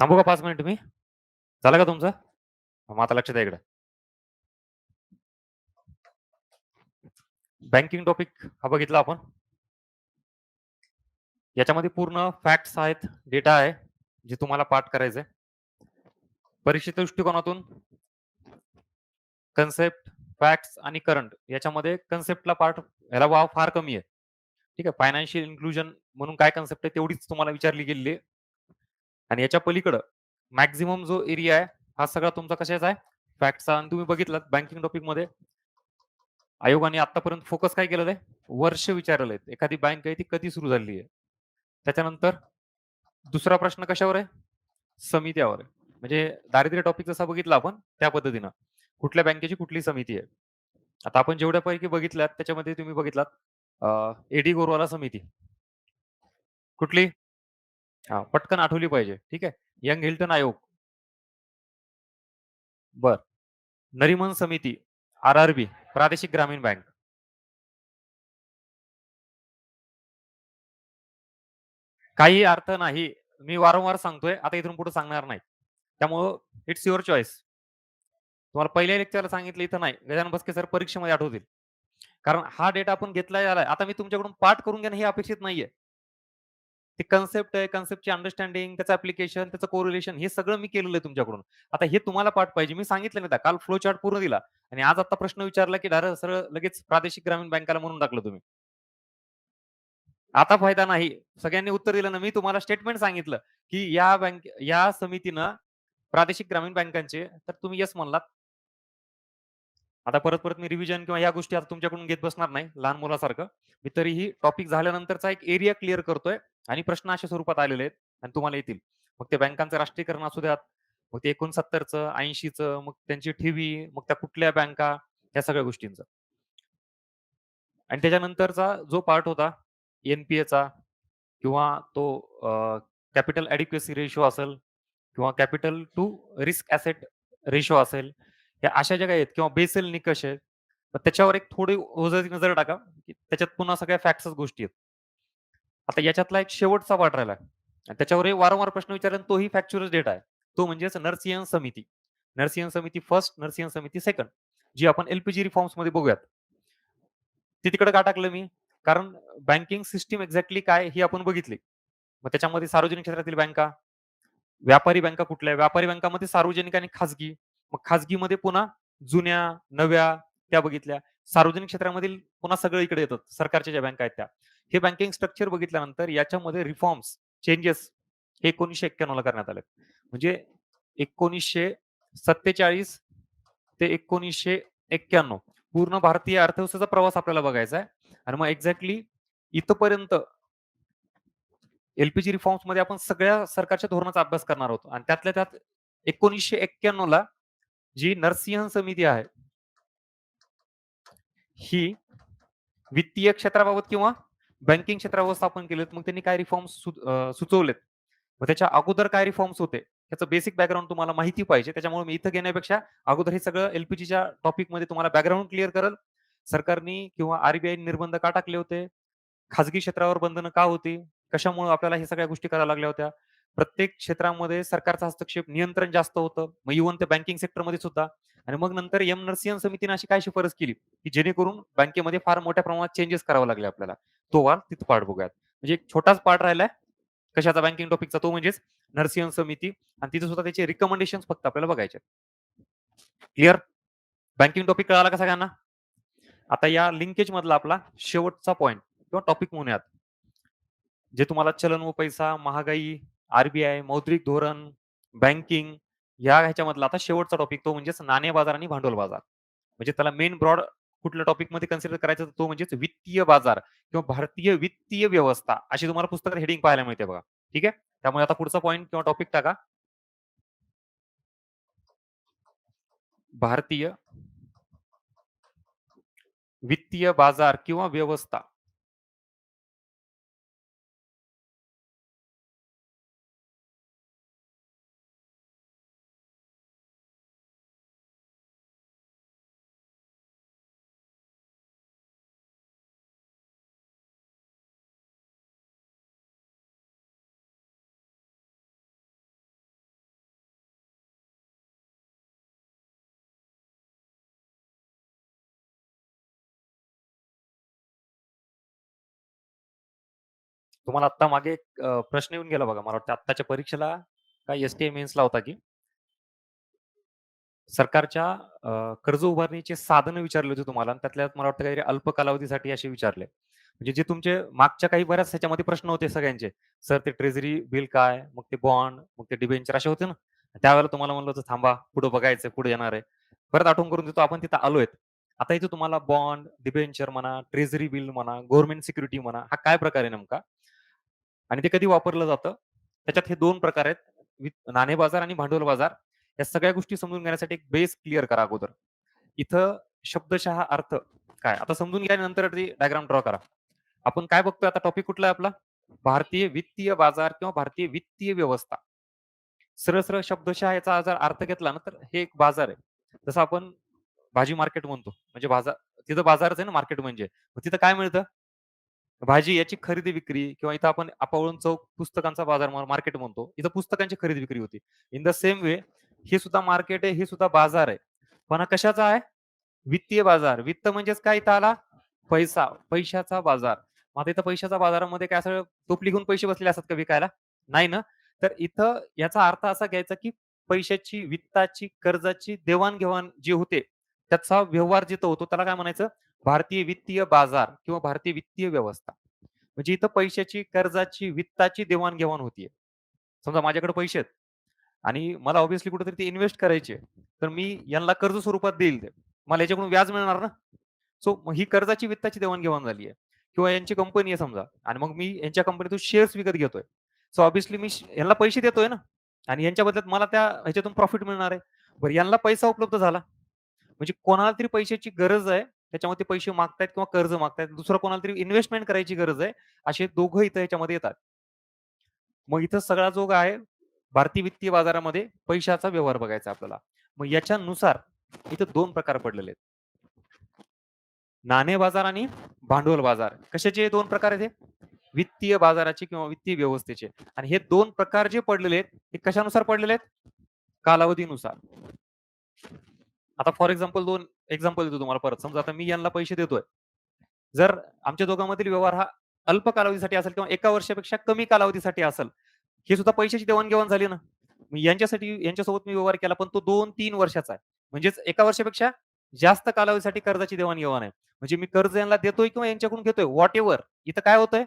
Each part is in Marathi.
थांबू का 5 मिनिट मी? झालं का तुमचं? मग आता लक्ष द्या इकडं. बँकिंग टॉपिक हा बघितला आपण. याच्यामध्ये पूर्ण फॅक्ट्स आहेत, डेटा आहे, जे तुम्हाला पाठ करायचंय. परीक्षेच्या दृष्टिकोनातून कन्सेप्ट, फॅक्ट्स आणि करंट याच्यामध्ये कन्सेप्टला पार्ट ह्याला वाव फार कमी आहे. ठीक आहे. फायनान्शियल इन्क्लुजन म्हणून काय कन्सेप्ट आहे तेवढीच तुम्हाला विचारली गेलेली आहे. आणि याच्या पलीकडं मॅक्सिमम जो एरिया आहे, हा सगळा तुमचा कशाचा आहे? फॅक्ट्सचा. आणि तुम्ही बघितलात बँकिंग टॉपिकमध्ये आयोगाने आतापर्यंत फोकस काय केलेलं आहे? वर्ष विचारलेलं आहे. एखादी बँक आहे ती कधी सुरू झाली आहे. त्याच्यानंतर दुसरा प्रश्न कशावर आहे? समित्यावर आहे. म्हणजे दारिद्र्य टॉपिक जसा बघितला आपण त्या पद्धतीनं. कुठल्या बँकेची कुठली समिती आहे. आता आपण जेवढ्यापैकी बघितल्यात त्याच्यामध्ये तुम्ही बघितलात एडी गोरवाला समिती. कुठली? हां, पटकन आठवली पाहिजे. ठीक आहे. यंग हिल्टन आयोग. बरं. नरीमन समिती, आर-आर-बी, प्रादेशिक ग्रामीण बँक. काही अर्थ नाही. मी वारंवार सांगतोय, आता इथून पुढे सांगणार नाही. त्यामुळं इट्स युअर चॉईस. तुम्हाला पहिल्या लेक्चरला सांगितलं इथं नाही. गजानन बस्के सर परीक्षेमध्ये आठवतील. कारण हा डेटा आपण घेतलाय आलाय. आता मी तुमच्याकडून पाठ करून घेणं हे अपेक्षित नाहीये. ती कन्सेप्ट आहे, कन्सेप्टची अंडरस्टँडिंग, त्याचं ॲप्लिकेशन, त्याचं कोरिलेशन हे सगळं मी केलेलं आहे तुमच्याकडून. आता हे तुम्हाला पाठ पाहिजे. मी सांगितलं नाही का, काल फ्लो चार्ट पूर्ण दिला आणि आज आता प्रश्न विचारला, की सरळ लगेच प्रादेशिक ग्रामीण बँकाला म्हणून टाकलं तुम्ही. आता फायदा नाही. सगळ्यांनी उत्तर दिलं ना. मी तुम्हाला स्टेटमेंट सांगितलं, की या समितीनं प्रादेशिक ग्रामीण बँकांचे तर तुम्ही येस म्हणलात. आता परत-परत मी रिव्हिजन किंवा या गोष्टी आता तुमच्याकडून घेत बसणार नाही, लहान मुलासारखं. मी तरीही टॉपिक झाल्यानंतरचा एक एरिया क्लिअर करतोय आणि प्रश्न अशा स्वरूपात आलेले आहेत आणि तुम्हाला येतील. मग ते बँकांचं राष्ट्रीयकरण असू द्यात, मग ते 69चं, 80चं, मग त्यांची ठेवी, मग त्या कुठल्या बँका, या सगळ्या गोष्टींचं. आणि त्याच्यानंतरचा जो पार्ट होता एन-पी-एचा किंवा तो कॅपिटल ॲडिक्वेसी रेशो असेल किंवा capital to risk asset ratio असेल, या अशा ज्या काही आहेत किंवा बेसल निकष आहेत, तर त्याच्यावर एक थोडी ओझरती नजर टाका, की त्याच्यात पुन्हा सगळ्या फॅक्ट्सच गोष्टी आहेत. आता याच्यातला एक शेवटचा पार्ट राहिला आणि त्याच्यावरही वारंवार प्रश्न विचारले आणि तोही फॅक्च्युअल डेटा आहे. तो म्हणजेच नरसिंहन समिती. नरसिंहन समिती फर्स्ट, नरसिंहन समिती सेकंड, जी आपण एल-पी-जी रिफॉर्म्समध्ये बघूयात. ती तिकडे का टाकलं मी? कारण बँकिंग सिस्टम एक्झॅक्टली काय हे आपण बघितली. मग त्याच्यामध्ये सार्वजनिक क्षेत्रातील बँका, व्यापारी बँका कुठल्या? व्यापारी बँकामध्ये सार्वजनिक आणि खाजगी. मग खाजगीमध्ये पुन्हा जुन्या, नव्या त्या बघितल्या. सार्वजनिक क्षेत्रामधील पुन्हा सगळं इकडे येतात. सरकारच्या ज्या बँका आहेत त्या. हे बँकिंग स्ट्रक्चर बघितल्यानंतर याच्यामध्ये रिफॉर्म्स, चेंजेस हे 1991 ला करण्यात आलेत. म्हणजे 1947 ते 1991 पूर्ण भारतीय अर्थव्यवस्थेचा प्रवास आपल्याला बघायचा आहे. आणि मग एक्झॅक्टली इथपर्यंत एल-पी-जी रिफॉर्म्समध्ये आपण सगळ्या सरकारच्या धोरणाचा अभ्यास करणार आहोत आणि त्यातल्या त्यात 1991 ला जी नरसिंहन समिती आहे, ही वित्तीय क्षेत्राबाबत किंवा बँकिंग क्षेत्रावर स्थापन केलेत. मग त्यांनी काय रिफॉर्म्स सुचवलेत. मग त्याच्या अगोदर काय रिफॉर्म्स होते, त्याचं बेसिक बॅकग्राऊंड तुम्हाला माहिती पाहिजे. त्याच्यामुळे मी इथं घेण्यापेक्षा अगोदर हे सगळं एल-पी-जीच्या टॉपिकमध्ये तुम्हाला बॅकग्राऊंड क्लिअर करेल. सरकारनी किंवा आर-बी-आयने निर्बंध का टाकले होते? खाजगी क्षेत्रावर बंधनं का होती? कशामुळे आपल्याला हे सगळ्या गोष्टी कराव्या लागल्या होत्या? प्रत्येक क्षेत्रामध्ये सरकारचा हस्तक्षेप, नियंत्रण जास्त होतं. मग इव्हन ते बँकिंग सेक्टरमध्ये सुद्धा. आणि मग नंतर नरसिंहन समितीने अशी काय शिफारस केली, की जेणेकरून बँकेमध्ये फार मोठ्या प्रमाणात चेंजेस करावे लागले आपल्याला. तो वार तिथं पार्ट बघूयात. म्हणजे एक छोटाच पार्ट राहिलाय. कशाचा? बँकिंग टॉपिकचा. तो म्हणजेच नरसिंहन समिती आणि तिथे सुद्धा त्याचे रिकमेंडेशन्स फक्त आपल्याला बघायचे. क्लिअर? बँकिंग टॉपिक कळाला का सगळ्यांना? आता या लिंकेज मधला आपला शेवटचा पॉइंट किंवा टॉपिक म्हणूयात. जे तुम्हाला चलन व पैसा, महागाई, आर-बी-आय, मौद्रिक धोरण, बँकिंग या ह्याच्यामधला आता शेवटचा टॉपिक तो म्हणजेच नाणे बाजार आणि भांडवल बाजार. म्हणजे त्याला मेन ब्रॉड कुठल्या टॉपिकमध्ये कन्सिडर करायचं तर तो म्हणजेच वित्तीय बाजार किंवा भारतीय वित्तीय व्यवस्था अशी तुम्हाला पुस्तकात हेडिंग पाहायला मिळते बघा. ठीक आहे? त्यामुळे आता पुढचा पॉइंट किंवा टॉपिक टाका. भारतीय वित्तीय बाजार किंवा व्यवस्था. तुम्हाला आत्ता मागे एक प्रश्न येऊन गेला बघा. मला वाटतं आत्ताच्या परीक्षेला का एस-टी-आय मेन्सला होता की सरकारच्या कर्ज उभारणीचे साधनं विचारले होते तुम्हाला आणि त्यातल्या त्यात मला वाटतं काहीतरी अल्प कालावधीसाठी असे विचारले. म्हणजे जे तुमचे मागच्या काही बऱ्याच ह्याच्यामध्ये प्रश्न होते सगळ्यांचे. सर ते ट्रेझरी बिल काय? मग ते बॉन्ड, मग ते डिबेंचर असे होते ना. त्यावेळेला तुम्हाला म्हणलं होतं थांबा, पुढे बघायचं, पुढे येणार आहे. परत आठवण करून देतो आपण तिथं आलोय. आता इथे तुम्हाला बॉन्ड, डिबेंचर म्हणा, ट्रेझरी बिल म्हणा, गव्हर्नमेंट सिक्युरिटी म्हणा, हा काय प्रकार आहे नेमका? आणि ते कधी वापरलं जातं? त्याच्यात हे 2 प्रकार आहेत. नाणे बाजार आणि भांडवल बाजार. या सगळ्या गोष्टी समजून घेण्यासाठी एक बेस क्लिअर करा अगोदर. इथं शब्दशः अर्थ काय? आता समजून घ्या नंतर ती डायग्राम ड्रॉ करा. आपण काय बघतोय आता टॉपिक कुठला आहे आपला? भारतीय वित्तीय बाजार किंवा भारतीय वित्तीय व्यवस्था. सरळ-सरळ शब्दशः याचा जर अर्थ घेतला ना, तर हे एक बाजार आहे. जसं आपण भाजी मार्केट म्हणतो. म्हणजे बाजार तिथं बाजारच आहे ना मार्केट म्हणजे. मग तिथं काय मिळतं? भाजी याची खरेदी-विक्री किंवा इथं आपण आपवळून चौक पुस्तकांचा बाजार मार्केट म्हणतो. इथं पुस्तकांची खरेदी-विक्री होती. इन द सेम वे हे सुद्धा मार्केट आहे, हे सुद्धा बाजार आहे. पण हा कशाचा आहे? वित्तीय बाजार. वित्त म्हणजेच काय इथं आला? पैसा, पैशाचा बाजार. मग आता इथं पैशाच्या बाजारामध्ये काय असं टोपली घेऊन पैसे बसलेले असतात का विकायला? नाही ना. तर इथं याचा अर्थ असा घ्यायचा, की पैशाची, वित्ताची, कर्जाची देवाण जी होते, त्याचा व्यवहार जिथं होतो त्याला काय म्हणायचं? भारतीय वित्तीय बाजार किंवा भारतीय वित्तीय व्यवस्था. म्हणजे इथं पैशाची, कर्जाची, वित्ताची देवाण होतीये. समजा माझ्याकडे पैसे आहेत आणि मला ऑब्व्हियसली कुठेतरी ते इन्व्हेस्ट करायचे तर मी यांना कर्ज स्वरूपात देईल ते. मला याच्याकडून व्याज मिळणार ना. सो मग ही कर्जाची वित्ताची देवाण झाली आहे किंवा यांची कंपनी आहे समजा आणि मग मी यांच्या कंपनीतून शेअर्स विकत घेतोय. सो ऑब्व्हियसली मी यांना पैसे देतोय ना आणि यांच्या बदल्यात मला त्या ह्याच्यातून प्रॉफिट मिळणार आहे. बरं यांना पैसा उपलब्ध झाला. म्हणजे कोणाला तरी पैशाची गरज आहे. त्याच्यामध्ये ते पैसे मागतायत किंवा कर्ज मागतायत. दुसरं कोणाला तरी इन्व्हेस्टमेंट करायची गरज आहे. असे दोघं इथं ह्याच्यामध्ये येतात. मग इथं सगळा जो आहे भारतीय वित्तीय बाजारामध्ये पैशाचा व्यवहार बघायचा आपल्याला. मग याच्यानुसार इथं 2 प्रकार पडलेले आहेत. नाणे बाजार आणि भांडवल बाजार. कशाचे 2 प्रकार आहेत हे? वित्तीय बाजाराचे किंवा वित्तीय व्यवस्थेचे. आणि हे 2 प्रकार जे पडलेले आहेत, हे कशानुसार पडलेले आहेत? कालावधीनुसार. आता फॉर एक्झाम्पल 2 एक्झाम्पल देतो तुम्हाला परत. समजा आता मी यांना पैसे देतोय. जर आमच्या दोघांमधील व्यवहार हा अल्प कालावधीसाठी असेल किंवा 1 वर्षापेक्षा कमी कालावधीसाठी असेल, ही सुद्धा पैशाची देवाण झाली ना. मग यांच्यासोबत मी व्यवहार केला, पण तो 2-3 वर्षाचा आहे. म्हणजेच 1 वर्षापेक्षा जास्त कालावधीसाठी कर्जाची देवाण आहे. म्हणजे मी कर्ज यांना देतोय किंवा यांच्याकडून घेतोय व्हॉटएव्हर. इथं काय होतंय?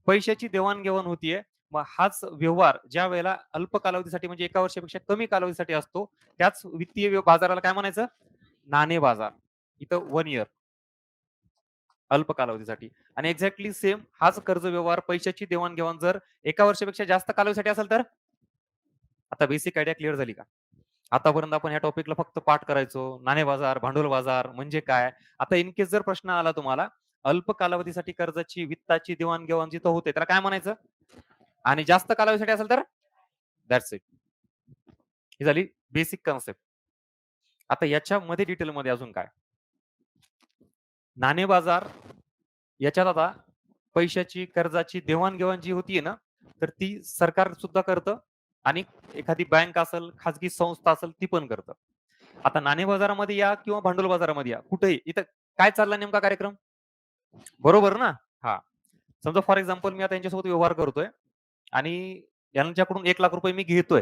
पैशाची देवाण होतीये. मग हाच व्यवहार ज्या वेळेला अल्प कालावधीसाठी म्हणजे 1 वर्षापेक्षा कमी कालावधीसाठी असतो, त्याच वित्तीय बाजाराला काय म्हणायचं? नाणे बाजार. इथं 1 इयर अल्प कालावधीसाठी आणि एक्झॅक्टली सेम हाच कर्ज व्यवहार पैशाची देवाण जर 1 वर्षापेक्षा जास्त कालावधीसाठी असेल तर? आता बेसिक आयडिया क्लिअर झाली का? आतापर्यंत आपण या टॉपिकला फक्त पाठ करायचो. नाणे बाजार, भांडवल बाजार म्हणजे काय? आता इन केस जर प्रश्न आला तुम्हाला, अल्प कालावधीसाठी कर्जाची, वित्ताची देवाण जिथं होते त्याला काय म्हणायचं? आणि जास्त कालावधीसाठी असेल तर? That's it. ही झाली बेसिक कन्सेप्ट. आता याच्यामध्ये डिटेलमध्ये अजून काय? नाणे बाजार याच्यात आता पैशाची, कर्जाची देवाण जी होतीये ना, तर ती सरकार सुद्धा करतं आणि एखादी बँक असेल, खाजगी संस्था असेल ती पण करतं. आता नाणे बाजारामध्ये या किंवा भांडवल बाजारामध्ये या कुठेही इथं काय चालला नेमका कार्यक्रम? बरोबर ना? हां. समजा फॉर एक्झाम्पल मी आता यांच्यासोबत व्यवहार करतोय आणि यांच्याकडून ₹1,00,000 मी घेतोय.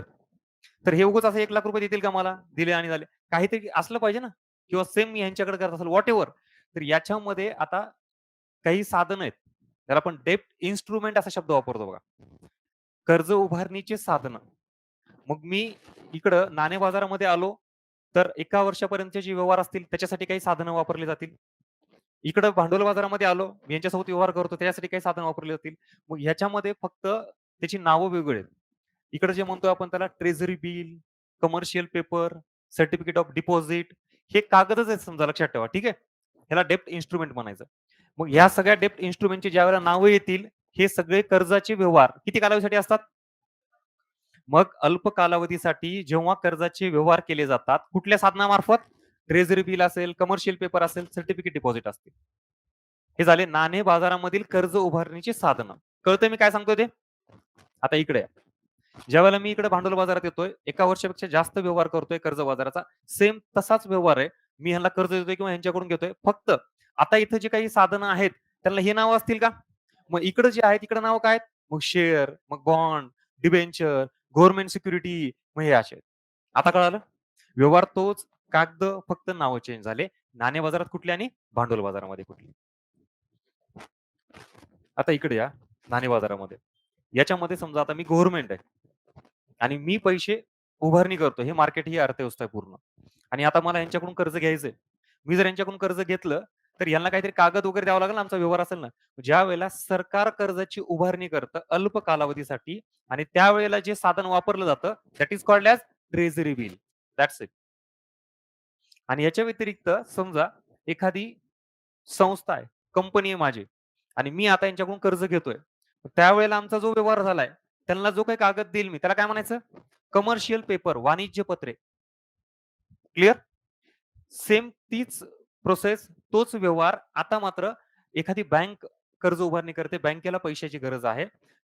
तर हे उगाच असं ₹1,00,000 देतील का मला? दिले आणि झाले. काहीतरी असलं पाहिजे ना किंवा सेम मी ह्यांच्याकडे करत असेल व्हॉटएव्हर. तर याच्यामध्ये आता काही साधन आहेत. त्याला आपण डेब्ट इन्स्ट्रुमेंट असा शब्द वापरतो बघा. कर्ज उभारणीचे साधनं. मग मी इकडं नाणे बाजारामध्ये आलो, तर 1 वर्षापर्यंतचे जे व्यवहार असतील त्याच्यासाठी काही साधनं वापरली जातील. इकडं भांडवल बाजारामध्ये आलो, मी यांच्यासोबत व्यवहार करतो त्याच्यासाठी काही साधनं वापरली जातील. मग ह्याच्यामध्ये फक्त त्याची नावं वेगळी आहेत. इकडे जे म्हणतोय आपण त्याला treasury bill, commercial paper, certificate of deposit हे कागदच आहेत समजा लक्षात ठेवा. ठीक आहे. ह्याला डेब्ट इन्स्ट्रुमेंट म्हणायचं. मग ह्या सगळ्या डेब्ट इन्स्ट्रुमेंटची ज्यावेळेला नावं येतील, हे सगळे कर्जाचे व्यवहार किती कालावधीसाठी असतात? मग अल्प कालावधीसाठी जेव्हा कर्जाचे व्यवहार केले जातात, कुठल्या साधनामार्फत? ट्रेझरी बिल असेल, कमर्शियल पेपर असेल, सर्टिफिकेट डिपॉझिट असतील. हे झाले नाणे बाजारामधील कर्ज उभारणीची साधनं. कळतंय मी काय सांगतोय ते? आता इकडे या. ज्यावेळेला मी इकडे भांडवल बाजारात येतोय, 1 वर्षापेक्षा जास्त व्यवहार करतोय कर्ज बाजाराचा, सेम तसाच व्यवहार आहे. मी ह्यांना कर्ज देतोय किंवा ह्यांच्याकडून घेतोय. फक्त आता इथं जी काही साधनं आहेत, त्यांना हे नाव असतील का? मग इकडे जे आहे तिकडे नाव काय? मग शेअर, मग बॉन्ड, डिबेंचर, गव्हर्नमेंट सिक्युरिटी, मग हे असे. आता कळालं? व्यवहार तोच, कागद फक्त नावं चेंज झाले. नाणे बाजारात कुठले आणि भांडवल बाजारामध्ये कुठले. आता इकडे या नाणे बाजारामध्ये. याच्यामध्ये समजा आता मी गव्हर्नमेंट आहे आणि मी पैसे उभारणी करतो. हे मार्केट ही अर्थव्यवस्था आहे पूर्ण. आणि आता मला यांच्याकडून कर्ज घ्यायचंय. मी जर यांच्याकडून कर्ज घेतलं, तर यांना काहीतरी कागद वगैरे द्यावा लागेल ना, आमचा व्यवहार असेल ना. ज्यावेळेला सरकार कर्जाची उभारणी करतं अल्प कालावधीसाठी आणि त्यावेळेला जे साधन वापरलं जातं, that is called as treasury bill. That's it. आणि याच्या व्यतिरिक्त समजा एखादी संस्था आहे, कंपनी आहे माझी आणि मी आता यांच्याकडून कर्ज घेतोय. त्यावेळेला आमचा जो व्यवहार झालाय, त्यांना जो काही कागद देईल मी, त्याला काय म्हणायचं? कमर्शियल पेपर, वाणिज्य पत्रे. क्लिअर? सेम तीच प्रोसेस, तोच व्यवहार. आता मात्र एखादी बँक कर्ज उभारणी करते, बँकेला पैशाची गरज आहे.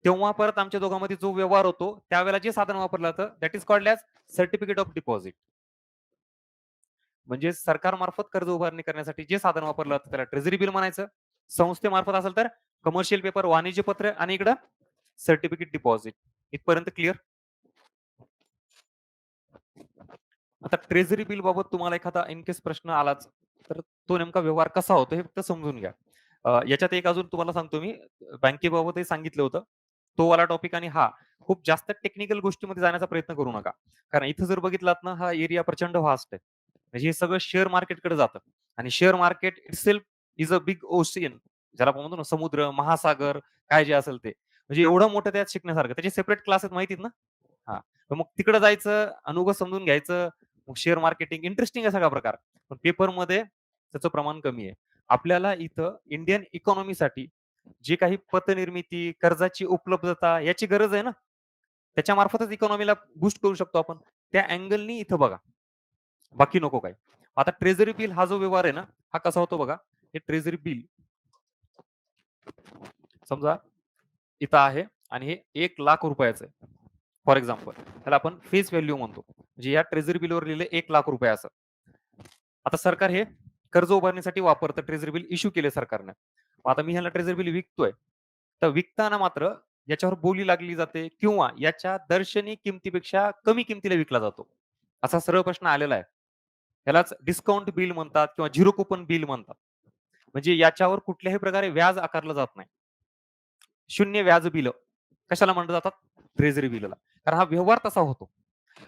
तेव्हा परत आमच्या दोघांमध्ये जो व्यवहार होतो, त्यावेळेला जे साधन वापरलं जातं, that is called as certificate of deposit. म्हणजे सरकारमार्फत कर्ज उभारणी करण्यासाठी जे साधन वापरलं जातं त्याला ट्रेझरी बिल म्हणायचं. संस्थेमार्फत असेल तर कमर्शियल पेपर, वाणिज्य पत्र आणि इकडं सर्टिफिकेट डिपॉझिट. इथपर्यंत क्लिअर? आता ट्रेझरी बिल बाबत तुम्हाला एखादा इन केस प्रश्न आलाच, तर तो नेमका व्यवहार कसा होतो हे फक्त समजून घ्या. याच्यात एक अजून तुम्हाला सांगतो मी, बँकेबाबतही सांगितलं होतं. तो वाला टॉपिक आणि हा खूप जास्त टेक्निकल गोष्टीमध्ये जाण्याचा प्रयत्न करू नका. कारण इथं जर बघितलात ना, हा एरिया प्रचंड व्हास्ट आहे. म्हणजे हे सगळं शेअर मार्केटकडे जातं आणि share market itself is a big ocean. ज्याला आपण म्हणतो ना समुद्र, महासागर, काय जे असेल ते. म्हणजे एवढं मोठं त्यात शिकण्यासारखं. त्याचे सेपरेट क्लासेस माहिती आहेत ना? हां. तर मग तिकडे जायचं, अनुभव समजून घ्यायचं. मग शेअर मार्केटिंग इंटरेस्टिंग आहे सगळा प्रकार. पण पेपरमध्ये त्याचं प्रमाण कमी आहे. आपल्याला इथं इंडियन इकॉनॉमीसाठी जी काही पतनिर्मिती, कर्जाची उपलब्धता याची गरज आहे ना, त्याच्यामार्फतच इकॉनॉमीला बूस्ट करू शकतो आपण. त्या अँगलनी इथं बघा. बाकी नको काय. आता ट्रेझरी बिल हा जो व्यवहार आहे ना, हा कसा होतो बघा. हे ट्रेझरी बिल समजा इथं आहे आणि हे ₹1,00,000 आहे. फॉर एक्झाम्पल त्याला आपण फेस व्हॅल्यू म्हणतो. म्हणजे या ट्रेझरी बिलवर लिहिलं ₹1,00,000 असं. आता सरकार हे कर्ज उभारण्यासाठी वापरतं. ट्रेझरी बिल इश्यू केले सरकारनं. मग आता मी ह्याला ट्रेझरी बिल विकतोय. तर विकताना मात्र याच्यावर बोली लागली जाते किंवा याच्या दर्शनी किमतीपेक्षा कमी किमतीला विकला जातो. असा सरळ प्रश्न आलेला आहे. त्यालाच डिस्काउंट बिल म्हणतात किंवा झिरो कुपन बिल म्हणतात. म्हणजे याच्यावर कुठल्याही प्रकारे व्याज आकारलं जात नाही. शून्य व्याज बिल कशाला म्हटलं जातात? ट्रेझरी बिलला. कारण हा व्यवहार तसा होतो.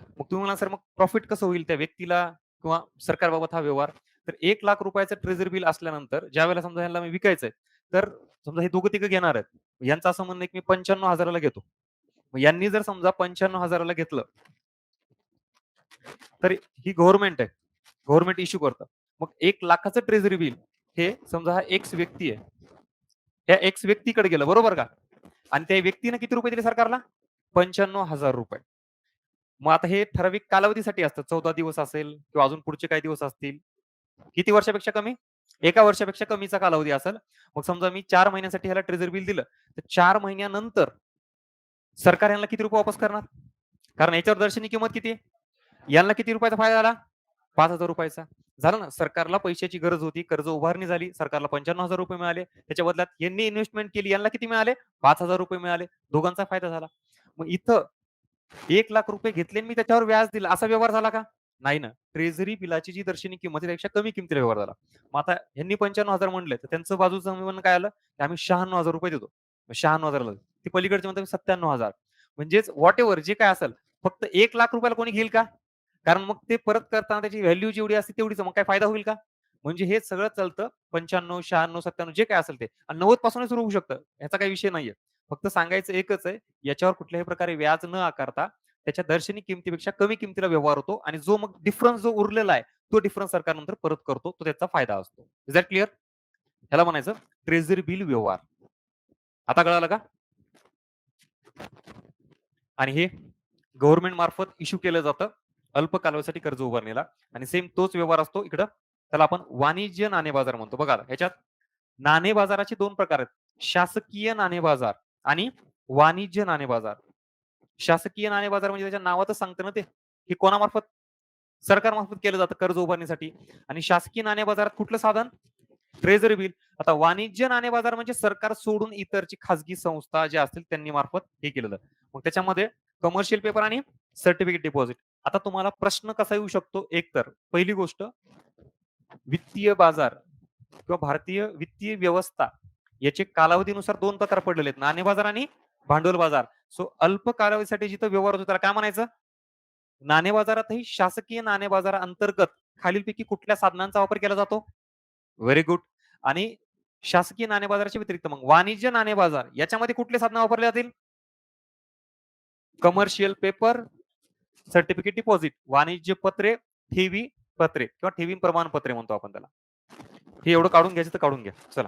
मग तुम्ही म्हणाल, "सर मग प्रॉफिट कसं होईल त्या व्यक्तीला किंवा सरकारबाबत हा व्यवहार?" तर ₹1,00,000 ट्रेझरी बिल असल्यानंतर ज्यावेळेला समजा ह्यांना मी विकायचंय, तर समजा हे दोघं-तिघं घेणार आहेत. यांचं असं म्हणणं आहे, की मी 95,000 ला घेतो. मग यांनी जर समजा 95,000 ला घेतलं, तर ही गव्हर्नमेंट आहे. गव्हर्नमेंट इश्यू करतं. मग 1,00,000चं ट्रेझरी बिल हे समजा हा एक्स व्यक्ती आहे. त्या एक्स व्यक्तीकडे गेलं बरोबर का? आणि त्या व्यक्तीने किती रुपये दिले सरकारला? ₹95,000. मग आता हे ठराविक कालावधीसाठी असतं. 14 दिवस असेल किंवा अजून पुढचे काही दिवस असतील. किती वर्षापेक्षा कमी? 1 वर्षापेक्षा कमीचा कालावधी असेल. मग समजा मी 4 महिन्यासाठी ह्याला ट्रेझरी बिल दिलं, तर 4 महिन्यानंतर सरकार यांना किती रुपये वापस करणार? कारण याच्यावर दर्शनी किंमत किती आहे? यांना किती रुपयाचा फायदा झाला? ₹5,000 झालं ना. सरकारला पैशाची गरज होती, कर्ज उभारणी झाली, सरकारला ₹95,000 मिळाले. त्याच्या बदल्यात यांनी इन्व्हेस्टमेंट केली, यांना किती मिळाले? ₹5,000 मिळाले. दोघांचा फायदा झाला. मग इथं ₹1,00,000 घेतले आणि मी त्याच्यावर व्याज दिलं, असा व्यवहार झाला का? नाही ना. ट्रेझरी बिलाची जी दर्शनी किंमत आहे त्यापेक्षा कमी किमतीला व्यवहार झाला. मग आता ह्यांनी 95,000 म्हणले, तर त्यांचं बाजूचं म्हणणं काय आलं, की आम्ही ₹96,000 देतो. 96,000 ती पलीकडचे म्हणतात 97,000. म्हणजेच व्हॉटएव्हर जे काय असेल, फक्त ₹1,00,000 ला कोणी घेईल का? कारण मग ते परत करताना त्याची व्हॅल्यू जेवढी असते तेवढीच मग काय फायदा होईल का? म्हणजे हे सगळं चालतं 95, 96, 97 जे काय असेल ते आणि 90 पासूनच सुरू होऊ शकतं. ह्याचा काही विषय नाहीये. फक्त सांगायचं एकच आहे, याच्यावर कुठल्याही प्रकारे व्याज न आकारता त्याच्या दर्शनी किमतीपेक्षा कमी किमतीला व्यवहार होतो आणि जो मग डिफरन्स जो उरलेला आहे, तो डिफरन्स सरकार नंतर परत करतो. तो त्याचा फायदा असतो. Is that clear? ह्याला म्हणायचं ट्रेझरी बिल व्यवहार. आता कळालं का? आणि हे गव्हर्नमेंट मार्फत इश्यू केलं जातं अल्प कालावधीसाठी कर्ज उभारणीला आणि सेम तोच व्यवहार असतो इकडं. त्याला आपण वाणिज्य नाणे बाजार म्हणतो. बघा ह्याच्यात नाणे बाजाराचे 2 प्रकार आहेत. शासकीय नाणे बाजार आणि वाणिज्य नाणे बाजार. शासकीय नाणे बाजार म्हणजे त्याच्या नावातच सांगतं ना ते, हे कोणामार्फत? सरकारमार्फत केलं जातं कर्ज उभारणीसाठी आणि शासकीय नाणे बाजारात कुठलं साधन? Treasury bill. आता वाणिज्य नाणे बाजार म्हणजे सरकार सोडून इतरची खाजगी संस्था ज्या असतील त्यांनी मार्फत हे केलेलं. मग त्याच्यामध्ये कमर्शियल पेपर आणि सर्टिफिकेट डिपॉझिट. आता तुम्हाला प्रश्न कसा येऊ शकतो? एक तर पहिली गोष्ट, वित्तीय बाजार किंवा भारतीय वित्तीय व्यवस्था याचे कालावधीनुसार दोन प्रकार पडलेले आहेत, नाणे बाजार आणि भांडवल बाजार. सो अल्प कालावधीसाठी जिथं व्यवहार होतो त्याला काय म्हणायचं? नाणे बाजारातही शासकीय नाणे बाजाराअंतर्गत खालीलपैकी कुठल्या साधनांचा वापर केला जातो? Very good. आणि शासकीय नाणे बाजाराच्या व्यतिरिक्त मग वाणिज्य नाणे बाजार याच्यामध्ये कुठले साधनं वापरले जातील? कमर्शियल पेपर, सर्टिफिकेट डिपॉझिट, वाणिज्य पत्रे, ठेवी पत्रे किंवा ठेवी प्रमाणपत्रे म्हणतो आपण त्याला. हे एवढं काढून घ्यायचं तर काढून घ्या. चला.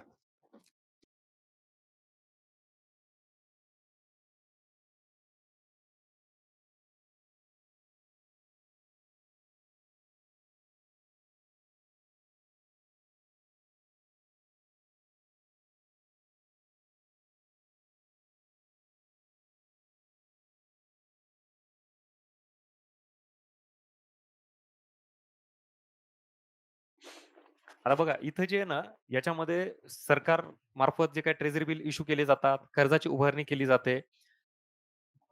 आता बघा इथं जे आहे ना, याच्यामध्ये सरकार मार्फत जे काही ट्रेझरी बिल इश्यू केले जातात, कर्जाची उभारणी केली जाते.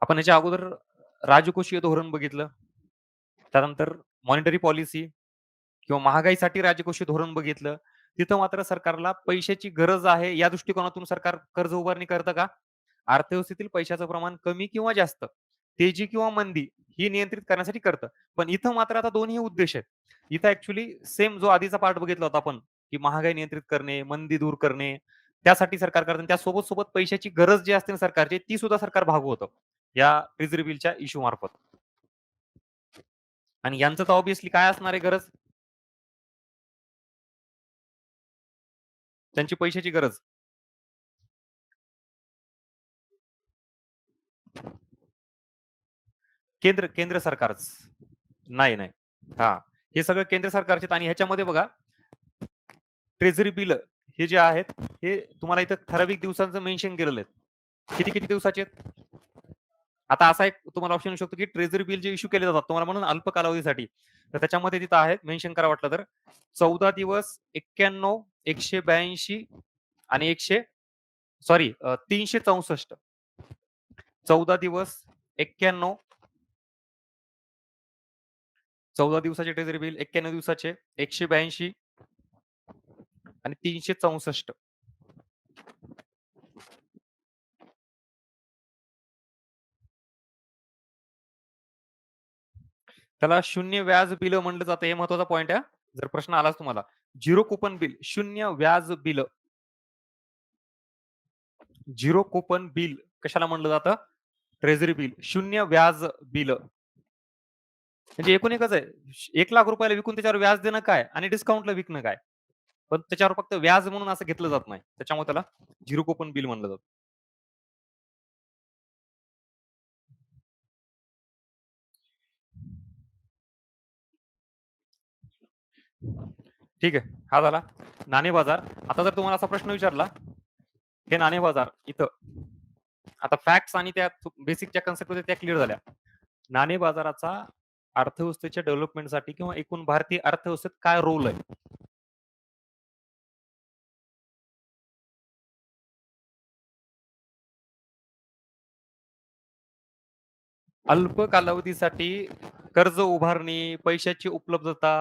आपण याच्या अगोदर राजकोषीय धोरण बघितलं. त्यानंतर मॉनिटरी पॉलिसी किंवा महागाईसाठी राजकोषीय धोरण बघितलं. तिथं मात्र सरकारला पैशाची गरज आहे या दृष्टिकोनातून सरकार कर्ज उभारणी करतं का? अर्थव्यवस्थेतील पैशाचं प्रमाण कमी किंवा जास्त, तेजी किंवा मंदी ही नियंत्रित करण्यासाठी करतं. पण इथं मात्र आता दोन्ही उद्देश आहेत. इथं ॲक्चुअली सेम जो आधीचा पार्ट बघितला होता आपण, की महागाई नियंत्रित करणे, मंदी दूर करणे, त्यासाठी सरकार करतं आणि त्यासोबत सोबत पैशाची गरज जी असते ना सरकारची, ती सुद्धा सरकार भागवतं. या ट्रेझरी बिलच्या इश्यू मार्फत. आणि यांचं तर ऑब्व्हियसली काय असणार आहे गरज? त्यांची पैशाची गरज. केंद्र केंद्र सरकारच. नाही, नाही. हां. हे सगळं केंद्र सरकारचे आणि ह्याच्यामध्ये बघा ट्रेझरी बिल हे जे आहेत, हे तुम्हाला इथं ठराविक दिवसांचं मेन्शन केलेलं आहे. किती दिवसाचे आहेत? आता असा एक तुम्हाला ऑप्शन येऊ शकतो, की ट्रेझरी बिल जे इश्यू केले जातात तुम्हाला म्हणून अल्प कालावधीसाठी. तर त्याच्यामध्ये तिथं आहे मेन्शन करा वाटलं तर 14 दिवस, 91, 182 आणि 100 सॉरी 364. 14 दिवस, 91, 14 दिवसाचे ट्रेझरी बिल, 91 दिवसाचे, 182 आणि 364. त्याला शून्य व्याज बिल म्हटलं जातं हे महत्वाचा पॉइंट आहे. जर प्रश्न आलाच तुम्हाला. झिरो कुपन बिल, शून्य व्याज बिल, झिरो कुपन बिल कशाला म्हटलं जातं? ट्रेझरी बिल, शून्य व्याज बिल. म्हणजे एकूण एकच आहे. ₹1,00,000 विकून त्याच्यावर व्याज देणं काय आणि डिस्काउंटला विकणं काय. पण त्याच्यावर फक्त व्याज म्हणून असं घेतलं जात नाही. त्याच्यामुळे त्याला झिरो कुपन बिल म्हणलं जातं. ठीक आहे. हा झाला नाणे बाजार. आता जर तुम्हाला असा प्रश्न विचारला, हे नाणे बाजार इथं आता फॅक्ट्स आणि त्या बेसिक ज्या कन्सेप्ट होत्या त्या क्लिअर झाल्या. नाणे बाजाराचा अर्थव्यवस्थेच्या डेव्हलपमेंटसाठी किंवा एकूण भारतीय अर्थव्यवस्थेत काय रोल आहे? अल्प कालावधीसाठी कर्ज उभारणी, पैशाची उपलब्धता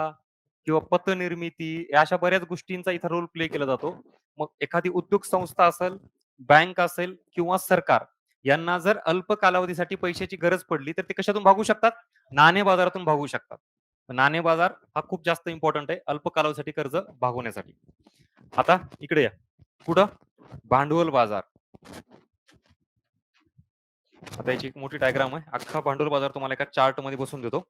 किंवा पतनिर्मिती या अशा बऱ्याच गोष्टींचा इथं रोल प्ले केला जातो. मग एखादी उद्योग संस्था असेल, बँक असेल किंवा सरकार यांना जर अल्प कालावधीसाठी पैशाची गरज पडली, तर ते कशातून भागवू शकतात? नाणे बाजारातून भागवू शकतात. नाणे बाजार हा खूप जास्त इम्पॉर्टंट आहे अल्प कालावधीसाठी कर्ज भागवण्यासाठी. आता इकडे या. कुठं? भांडवल बाजार. आता याची एक मोठी डायग्राम आहे. अख्खा भांडवल बाजार तुम्हाला एका चार्टमध्ये बसवून देतो.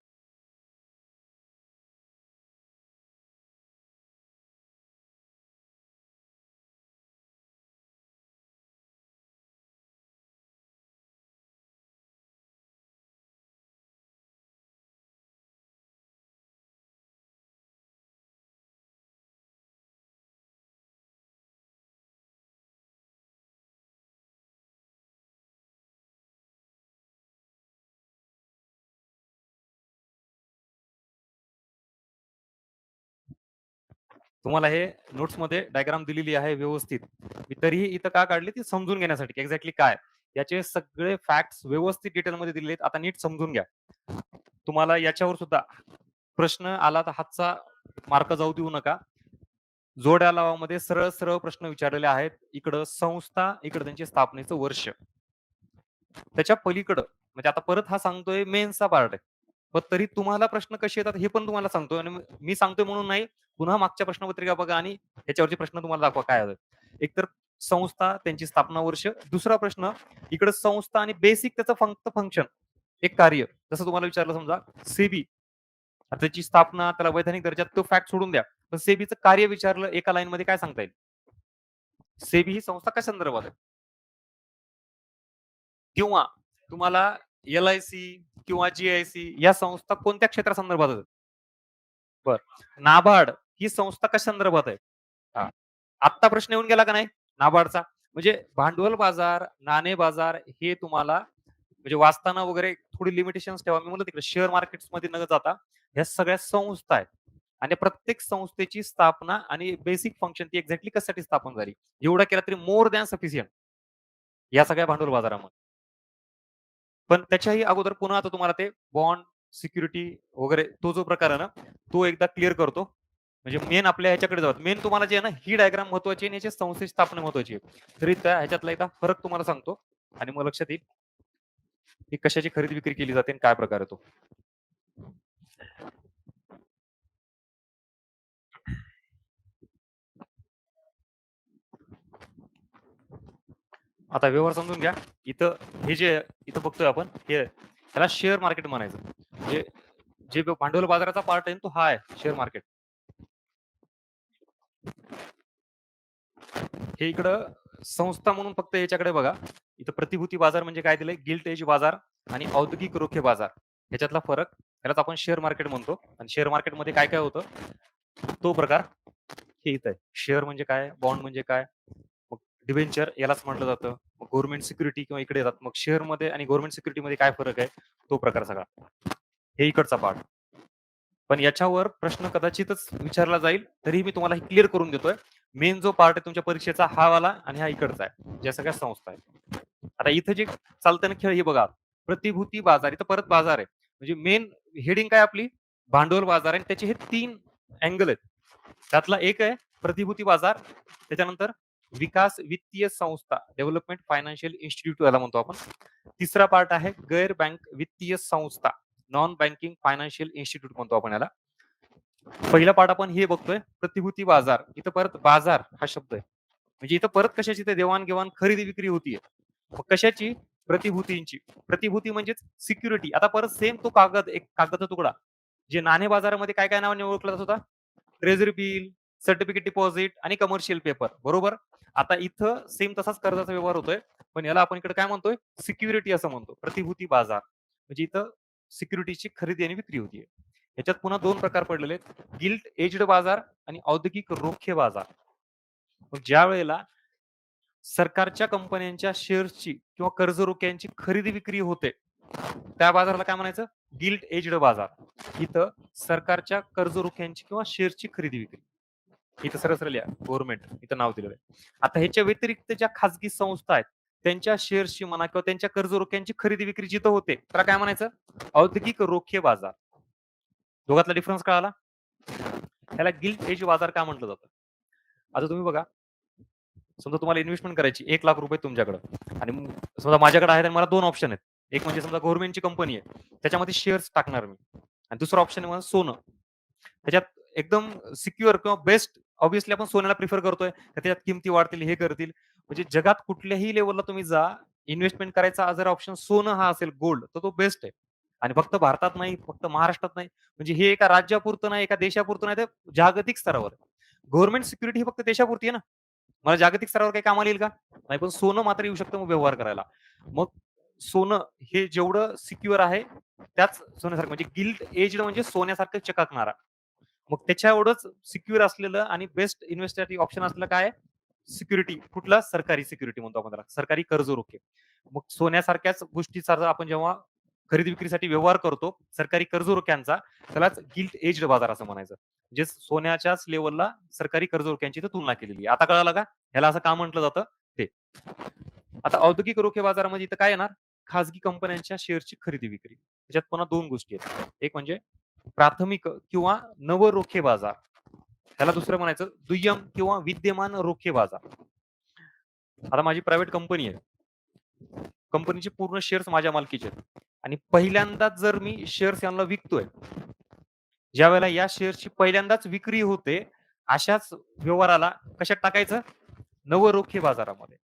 तुम्हाला हे नोट्समध्ये डायग्राम दिलेली आहे व्यवस्थित. मी तरीही इथं का काढली ती समजून घेण्यासाठी, की एक्झॅक्टली काय? याचे सगळे फॅक्ट्स व्यवस्थित डिटेलमध्ये दिलेले आहेत. आता नीट समजून घ्या. तुम्हाला याच्यावर सुद्धा प्रश्न आला तर हातचा मार्क जाऊ देऊ नका. जोड्या लावामध्ये सरळ-सरळ प्रश्न विचारलेले आहेत. इकडं संस्था, इकडं त्यांच्या स्थापनेचं वर्ष. त्याच्या पलीकडं म्हणजे आता परत हा सांगतोय मेन्सचा पार्ट आहे. पण तरी तुम्हाला प्रश्न कसे येतात हे पण तुम्हाला सांगतोय आणि मी सांगतोय म्हणून नाही. पुन्हा मागच्या प्रश्नपत्रिका बघा आणि ह्याच्यावरचे प्रश्न तुम्हाला दाखवा काय आहेत. एकतर संस्था, त्यांची स्थापना वर्ष. दुसरा प्रश्न इकडे संस्था आणि बेसिक त्याचं फक्त फंक्शन, एक कार्य. जसं तुम्हाला विचारलं समजा सेबी, त्याची स्थापना, त्याला वैधानिक दर्जा, तो फॅक्ट सोडून द्या. पण सेबीचं कार्य विचारलं एका लाईनमध्ये काय सांगता येईल? सेबी ही संस्था कशा संदर्भात आहे? किंवा तुम्हाला एल-आय-सी किंवा जी-आय-सी या संस्था कोणत्या क्षेत्रासंदर्भात आहेत? बरं. नाबार्ड ही संस्था कशा संदर्भात आहे? हां. आत्ता प्रश्न येऊन गेला का नाही नाबार्डचा? म्हणजे भांडवल बाजार, नाणे बाजार हे तुम्हाला म्हणजे वाचताना वगैरे थोडी लिमिटेशन्स ठेवा. मी म्हणलं तिकडे शेअर मार्केट्समध्ये न जाता ह्या सगळ्या संस्था आहेत. आणि प्रत्येक संस्थेची स्थापना आणि बेसिक फंक्शन ती एक्झॅक्टली कशासाठी स्थापन झाली. एवढं केलं तरी मोर दॅन सफिशियंट या सगळ्या भांडवल बाजारामध्ये. पण त्याच्याही अगोदर पुन्हा आता तुम्हाला ते बॉन्ड, सिक्युरिटी वगैरे तो जो प्रकार आहे ना, तो एकदा क्लिअर करतो. म्हणजे मेन आपल्या ह्याच्याकडे जाऊ. मेन तुम्हाला जे आहे ना, ही डायग्राम महत्वाची आहे आणि याची संस्थेची स्थापना महत्वाची आहे. तरी त्या ह्याच्यातला एकदा फरक तुम्हाला सांगतो आणि मग लक्षात येईल, की कशाची खरेदी विक्री केली जाते आणि काय प्रकार आहे तो. आता व्यवहार समजून घ्या. इथं हे जे इथं बघतोय आपण हे त्याला शेअर मार्केट म्हणायचं. म्हणजे जे भांडवल बाजाराचा पार्ट आहे ना, तो हा आहे शेअर मार्केट. हे इकडं संस्था म्हणून फक्त याच्याकडे बघा. इथं प्रतिभूती बाजार म्हणजे काय दिलंय? गिल्ट एज बाजार आणि औद्योगिक रोखे बाजार. ह्याच्यातला फरक त्यालाच आपण शेअर मार्केट म्हणतो आणि शेअर मार्केटमध्ये काय काय होतं? तो प्रकार हे इथं आहे. शेअर म्हणजे काय? बॉन्ड म्हणजे काय? मग डिबेंचर यालाच म्हटलं जातं. मग गव्हर्नमेंट सिक्युरिटी किंवा इकडे येतात. मग शेअरमध्ये आणि गव्हर्नमेंट सिक्युरिटीमध्ये काय फरक आहे? तो प्रकार सगळा. हे इकडचा पार्ट. पण याच्यावर प्रश्न कदाचितच विचारला जाईल, तरीही मी तुम्हाला हे क्लिअर करून देतोय. मेन जो पार्ट आहे तुमच्या परीक्षेचा हा वाला आणि हा इकडचा आहे. ज्या सगळ्या संस्था आहेत. आता इथं जे चालतं ना खेळ हे बघा. प्रतिभूती बाजार इथं परत बाजार आहे. म्हणजे मेन हेडिंग काय आपली? भांडवल बाजार आहे आणि त्याचे हे 3 अँगल आहेत. त्यातला एक आहे प्रतिभूती बाजार. त्याच्यानंतर विकास वित्तीय संस्था, डेव्हलपमेंट फायनान्शियल इन्स्टिट्यूट याला म्हणतो आपण. तिसरा पार्ट आहे गैर बँक वित्तीय संस्था, नॉन बँकिंग फायनान्शियल इन्स्टिट्यूट म्हणतो आपण याला. पहिला पार्ट आपण हे बघतोय प्रतिभूती बाजार. इथं परत बाजार हा शब्द आहे. म्हणजे इथं परत कशाची ते देवाण-घेवाण, खरेदी-विक्री होतीये. मग कशाची? प्रतिभूतींची. प्रतिभूती म्हणजेच सिक्युरिटी. आता परत सेम तो कागद, एक कागदाचा तुकडा. जे नाणे बाजारामध्ये काय-काय नावाने ओळखला जात होता? ट्रेझरी बिल, सर्टिफिकेट डिपॉझिट आणि कमर्शियल पेपर. बरोबर? आता इथं सेम तसाच कर्जाचा व्यवहार होतोय. पण याला आपण इकडे काय म्हणतोय? सिक्युरिटी असं म्हणतो. प्रतिभूती बाजार. म्हणजे इथं सिक्युरिटीची खरेदी आणि विक्री होतीये. ह्याच्यात पुन्हा 2 प्रकार पडलेले आहेत. गिल्ट एज्ड बाजार आणि औद्योगिक रोखे बाजार. मग ज्या वेळेला सरकारच्या कंपन्यांच्या शेअर्सची किंवा कर्ज रोख्यांची खरेदी विक्री होते, त्या बाजाराला काय म्हणायचं? गिल्ट एज्ड बाजार. इथं सरकारच्या कर्ज रोख्यांची किंवा शेअर्सची खरेदी विक्री. इथं सरळ-सरळ लिहा गव्हर्नमेंट इथं नाव दिलेलं आहे. आता ह्याच्या व्यतिरिक्त ज्या खाजगी संस्था आहेत, त्यांच्या शेअर्सची म्हणा किंवा त्यांच्या कर्ज रोख्यांची खरेदी विक्री जिथं होते, त्याला काय म्हणायचं? औद्योगिक रोखे बाजार. दोघातला डिफरन्स कळाला? त्याला गिल्ट एज बाजार का म्हटलं जातं? आता तुम्ही बघा, समजा तुम्हाला इन्व्हेस्टमेंट करायची ₹1,00,000 तुमच्याकडं आणि समजा माझ्याकडे आहेत आणि मला 2 ऑप्शन आहेत. एक म्हणजे समजा गव्हर्नमेंटची कंपनी आहे. त्याच्यामध्ये शेअर्स टाकणार मी आणि दुसरा ऑप्शन आहे मला सोनं. त्याच्यात एकदम सिक्युअर किंवा बेस्ट ऑब्व्हियसली आपण सोन्याला प्रिफर करतोय. त्याच्यात किमती वाढतील, हे करतील. म्हणजे जगात कुठल्याही लेव्हलला तुम्ही जा, इन्व्हेस्टमेंट करायचा जर ऑप्शन सोनं हा असेल गोल्ड, तर तो बेस्ट आहे. आणि फक्त भारतात नाही, फक्त महाराष्ट्रात नाही. म्हणजे हे एका राज्यापुरतं नाही, एका देशापुरतं नाही, तर जागतिक स्तरावर. गव्हर्नमेंट सिक्युरिटी ही फक्त देशापुरती आहे ना. मला जागतिक स्तरावर काही कामाला येईल का? नाही. पण सोनं मात्र येऊ शकतं मग व्यवहार करायला. मग सोनं हे जेवढं सिक्युअर आहे, त्याच सोन्यासारखं म्हणजे गिल्ट एज्ड म्हणजे सोन्यासारखं चकाकणारा. मग त्याच्या एवढंच सिक्युअर असलेलं आणि बेस्ट इन्व्हेस्टसाठी ऑप्शन असलेलं काय? सिक्युरिटी. कुठला? सरकारी सिक्युरिटी म्हणतो आपण त्याला. सरकारी कर्ज रोखे. मग सोन्यासारख्याच गोष्टीचा जर आपण जेव्हा खरेदी विक्रीसाठी व्यवहार करतो, सरकारी कर्ज रोख्यांचा, त्यालाच गिल्ट एज्ड बाजार असं म्हणायचं. म्हणजे सोन्याच्याच लेव्हलला सरकारी कर्ज रोख्यांची इथं तुलना केलेली आहे. आता कळालं का? ह्याला असं का म्हटलं जातं ते. आता औद्योगिक रोखे बाजारामध्ये इथं काय येणार? खाजगी कंपन्यांच्या शेअरची खरेदी-विक्री. त्याच्यात पुन्हा 2 गोष्टी आहेत. एक म्हणजे प्राथमिक किंवा नव रोखे बाजार. त्याला दुसरं म्हणायचं दुय्यम किंवा विद्यमान रोखे बाजार. आता माझी प्रायव्हेट कंपनी आहे. कंपनीचे पूर्ण शेअर्स माझ्या मालकीचे आहेत आणि पहिल्यांदाच जर मी शेअर्स यांना विकतोय, ज्यावेळेला या शेअर्सची पहिल्यांदाच विक्री होते, अशाच व्यवहाराला कशात टाकायचं? नवरोखे बाजारामध्ये.